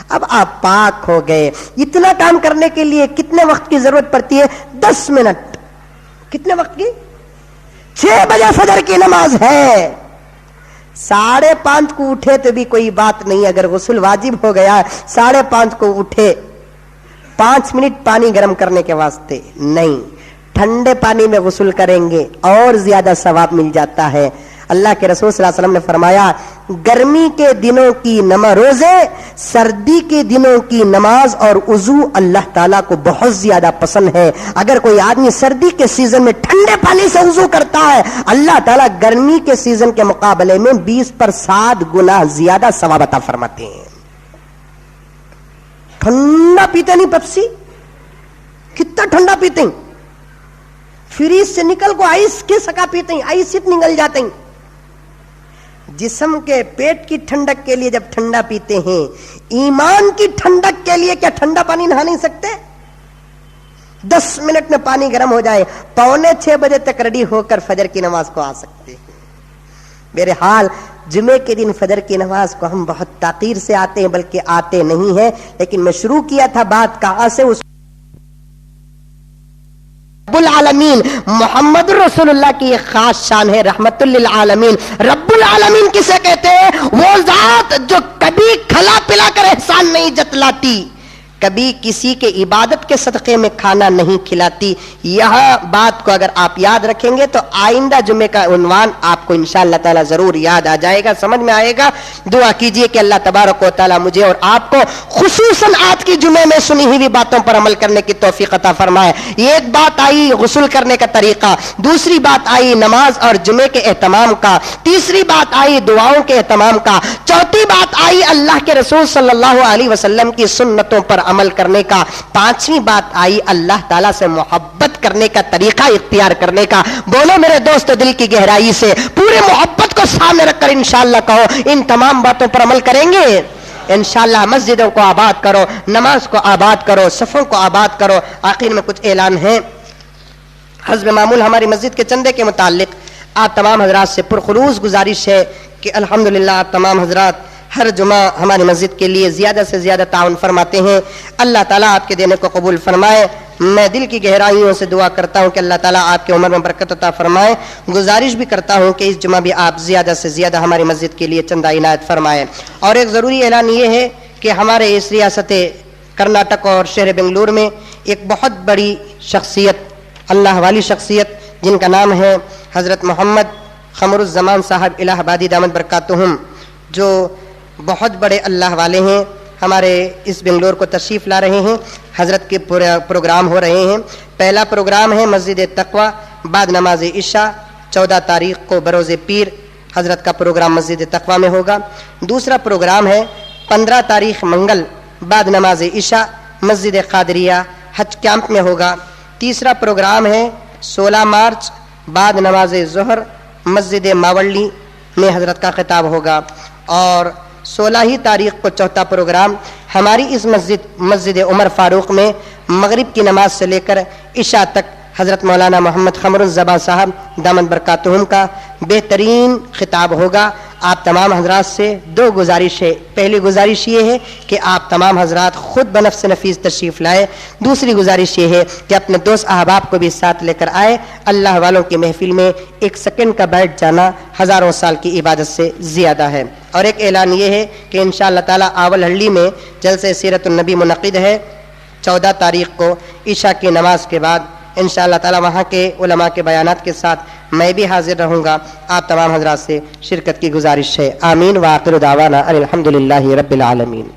اب آپ پاک ہو گئے. اتنا کام کرنے کے لیے کتنے وقت کی ضرورت پڑتی ہے؟ 10 منٹ. کتنے وقت کی؟ 6 بجے فجر کی نماز ہے, 5:30 کو اٹھے تو بھی کوئی بات نہیں. اگر غسل واجب ہو گیا 5:30 کو اٹھے, 5 منٹ پانی گرم کرنے کے واسطے نہیں, ٹھنڈے پانی میں غسل کریں گے اور زیادہ ثواب مل جاتا ہے. اللہ کے رسول صلی اللہ علیہ وسلم نے فرمایا گرمی کے دنوں کی روزے, سردی کے دنوں کی نماز اور وضو اللہ تعالیٰ کو بہت زیادہ پسند ہے. اگر کوئی آدمی سردی کے سیزن میں ٹھنڈے پانی سے وضو کرتا ہے, اللہ تعالیٰ گرمی کے سیزن کے مقابلے میں 20% گنا زیادہ ثواب عطا فرماتے ہیں. ٹھنڈا پیتے نہیں پیپسی, کتنا ٹھنڈا پیتے ہیں. فریج سے نکل کو آئس کے سکا پیتے ہیں, آئس سے نکل جاتے ہیں. جسم کے پیٹ کی ٹھنڈک کے لیے جب ٹھنڈا پیتے ہیں, ایمان کی ٹھنڈک کے لیے کیا ٹھنڈا پانی نہا نہیں سکتے؟ 10 منٹ میں پانی گرم ہو جائے, 5:45 بجے تک ریڈی ہو کر فجر کی نماز کو آ سکتے ہیں. میرے حال جمعے کے دن فجر کی نماز کو ہم بہت تاخیر سے آتے ہیں, بلکہ آتے نہیں ہیں. لیکن میں شروع کیا تھا بات کہاں سے, اس رب العالمین محمد رسول اللہ کی ایک خاص شان ہے, رحمت للعالمین. رب العالمین کسے کہتے ہیں؟ وہ ذات جو کبھی کھلا پلا کر احسان نہیں جتلاتی, کبھی کسی کے عبادت کے صدقے میں کھانا نہیں کھلاتی. یہاں بات کو اگر آپ یاد رکھیں گے تو آئندہ جمعے کا عنوان آپ کو انشاءاللہ تعالی ضرور یاد آ جائے گا, سمجھ میں آئے گا. دعا کیجئے کہ اللہ تبارک و تعالی مجھے اور آپ کو خصوصاً آج کی جمعے میں سنی ہوئی باتوں پر عمل کرنے کی توفیق عطا فرمائے. ایک بات آئی غسل کرنے کا طریقہ, دوسری بات آئی نماز اور جمعے کے اہتمام کا, تیسری بات آئی دعاؤں کے اہتمام کا, چوتھی بات آئی اللہ کے رسول صلی اللہ علیہ وسلم کی سنتوں پر عمل کرنے کا, 5ویں بات آئی اللہ تعالیٰ سے محبت کرنے کا طریقہ اختیار کرنے کا. بولو میرے دوست دل کی گہرائی سے, پورے محبت کو سامنے رکھ کر انشاءاللہ کہو ان تمام باتوں پر عمل کریں گے انشاءاللہ. مسجدوں کو آباد کرو, نماز کو آباد کرو, صفوں کو آباد کرو. آخر میں کچھ اعلان ہے. حسب معمول ہماری مسجد کے چندے کے متعلق آپ تمام حضرات سے پرخلوص گزارش ہے کہ الحمدللہ آپ تمام حضرات ہر جمعہ ہماری مسجد کے لیے زیادہ سے زیادہ تعاون فرماتے ہیں. اللہ تعالیٰ آپ کے دینے کو قبول فرمائے. میں دل کی گہرائیوں سے دعا کرتا ہوں کہ اللہ تعالیٰ آپ کی عمر میں برکت عطا فرمائے. گزارش بھی کرتا ہوں کہ اس جمعہ بھی آپ زیادہ سے زیادہ ہماری مسجد کے لیے چندہ عنایت فرمائے. اور ایک ضروری اعلان یہ ہے کہ ہمارے اس ریاست کرناٹک اور شہر بنگلور میں ایک بہت بڑی شخصیت, اللہ والی شخصیت, جن کا نام ہے حضرت محمد قمر الزمان صاحب الہ آبادی دامت برکاتہم, جو بہت بڑے اللہ والے ہیں, ہمارے اس بنگلور کو تشریف لا رہے ہیں. حضرت کے پروگرام ہو رہے ہیں. پہلا پروگرام ہے مسجد تقوی بعد نماز عشاء, 14 تاریخ کو بروز پیر حضرت کا پروگرام مسجد تقوی میں ہوگا. دوسرا پروگرام ہے 15 تاریخ منگل بعد نماز عشاء مسجد قادریہ حج کیمپ میں ہوگا. تیسرا پروگرام ہے 16 مارچ بعد نماز ظہر مسجد ماولی میں حضرت کا خطاب ہوگا. اور 16 ہی تاریخ کو چوتھا پروگرام ہماری اس مسجد عمر فاروق میں مغرب کی نماز سے لے کر عشاء تک حضرت مولانا محمد قمر الزمان صاحب دامت برکاتہم کا بہترین خطاب ہوگا. آپ تمام حضرات سے 2 گزارش ہے. پہلی گزارش یہ ہے کہ آپ تمام حضرات خود بنفس نفیس تشریف لائے. دوسری گزارش یہ ہے کہ اپنے دوست احباب کو بھی ساتھ لے کر آئے. اللہ والوں کی محفل میں 1 سیکنڈ کا بیٹھ جانا ہزاروں سال کی عبادت سے زیادہ ہے. اور ایک اعلان یہ ہے کہ انشاءاللہ تعالی آول ہلڈی میں جلسہ سیرت النبی منعقد ہے 14 تاریخ کو عشاء کی نماز کے بعد. انشاءاللہ تعالی وہاں کے علماء کے بیانات کے ساتھ میں بھی حاضر رہوں گا. آپ تمام حضرات سے شرکت کی گزارش ہے. آمین. وآخر دعوانا الحمدللہ رب العالمین.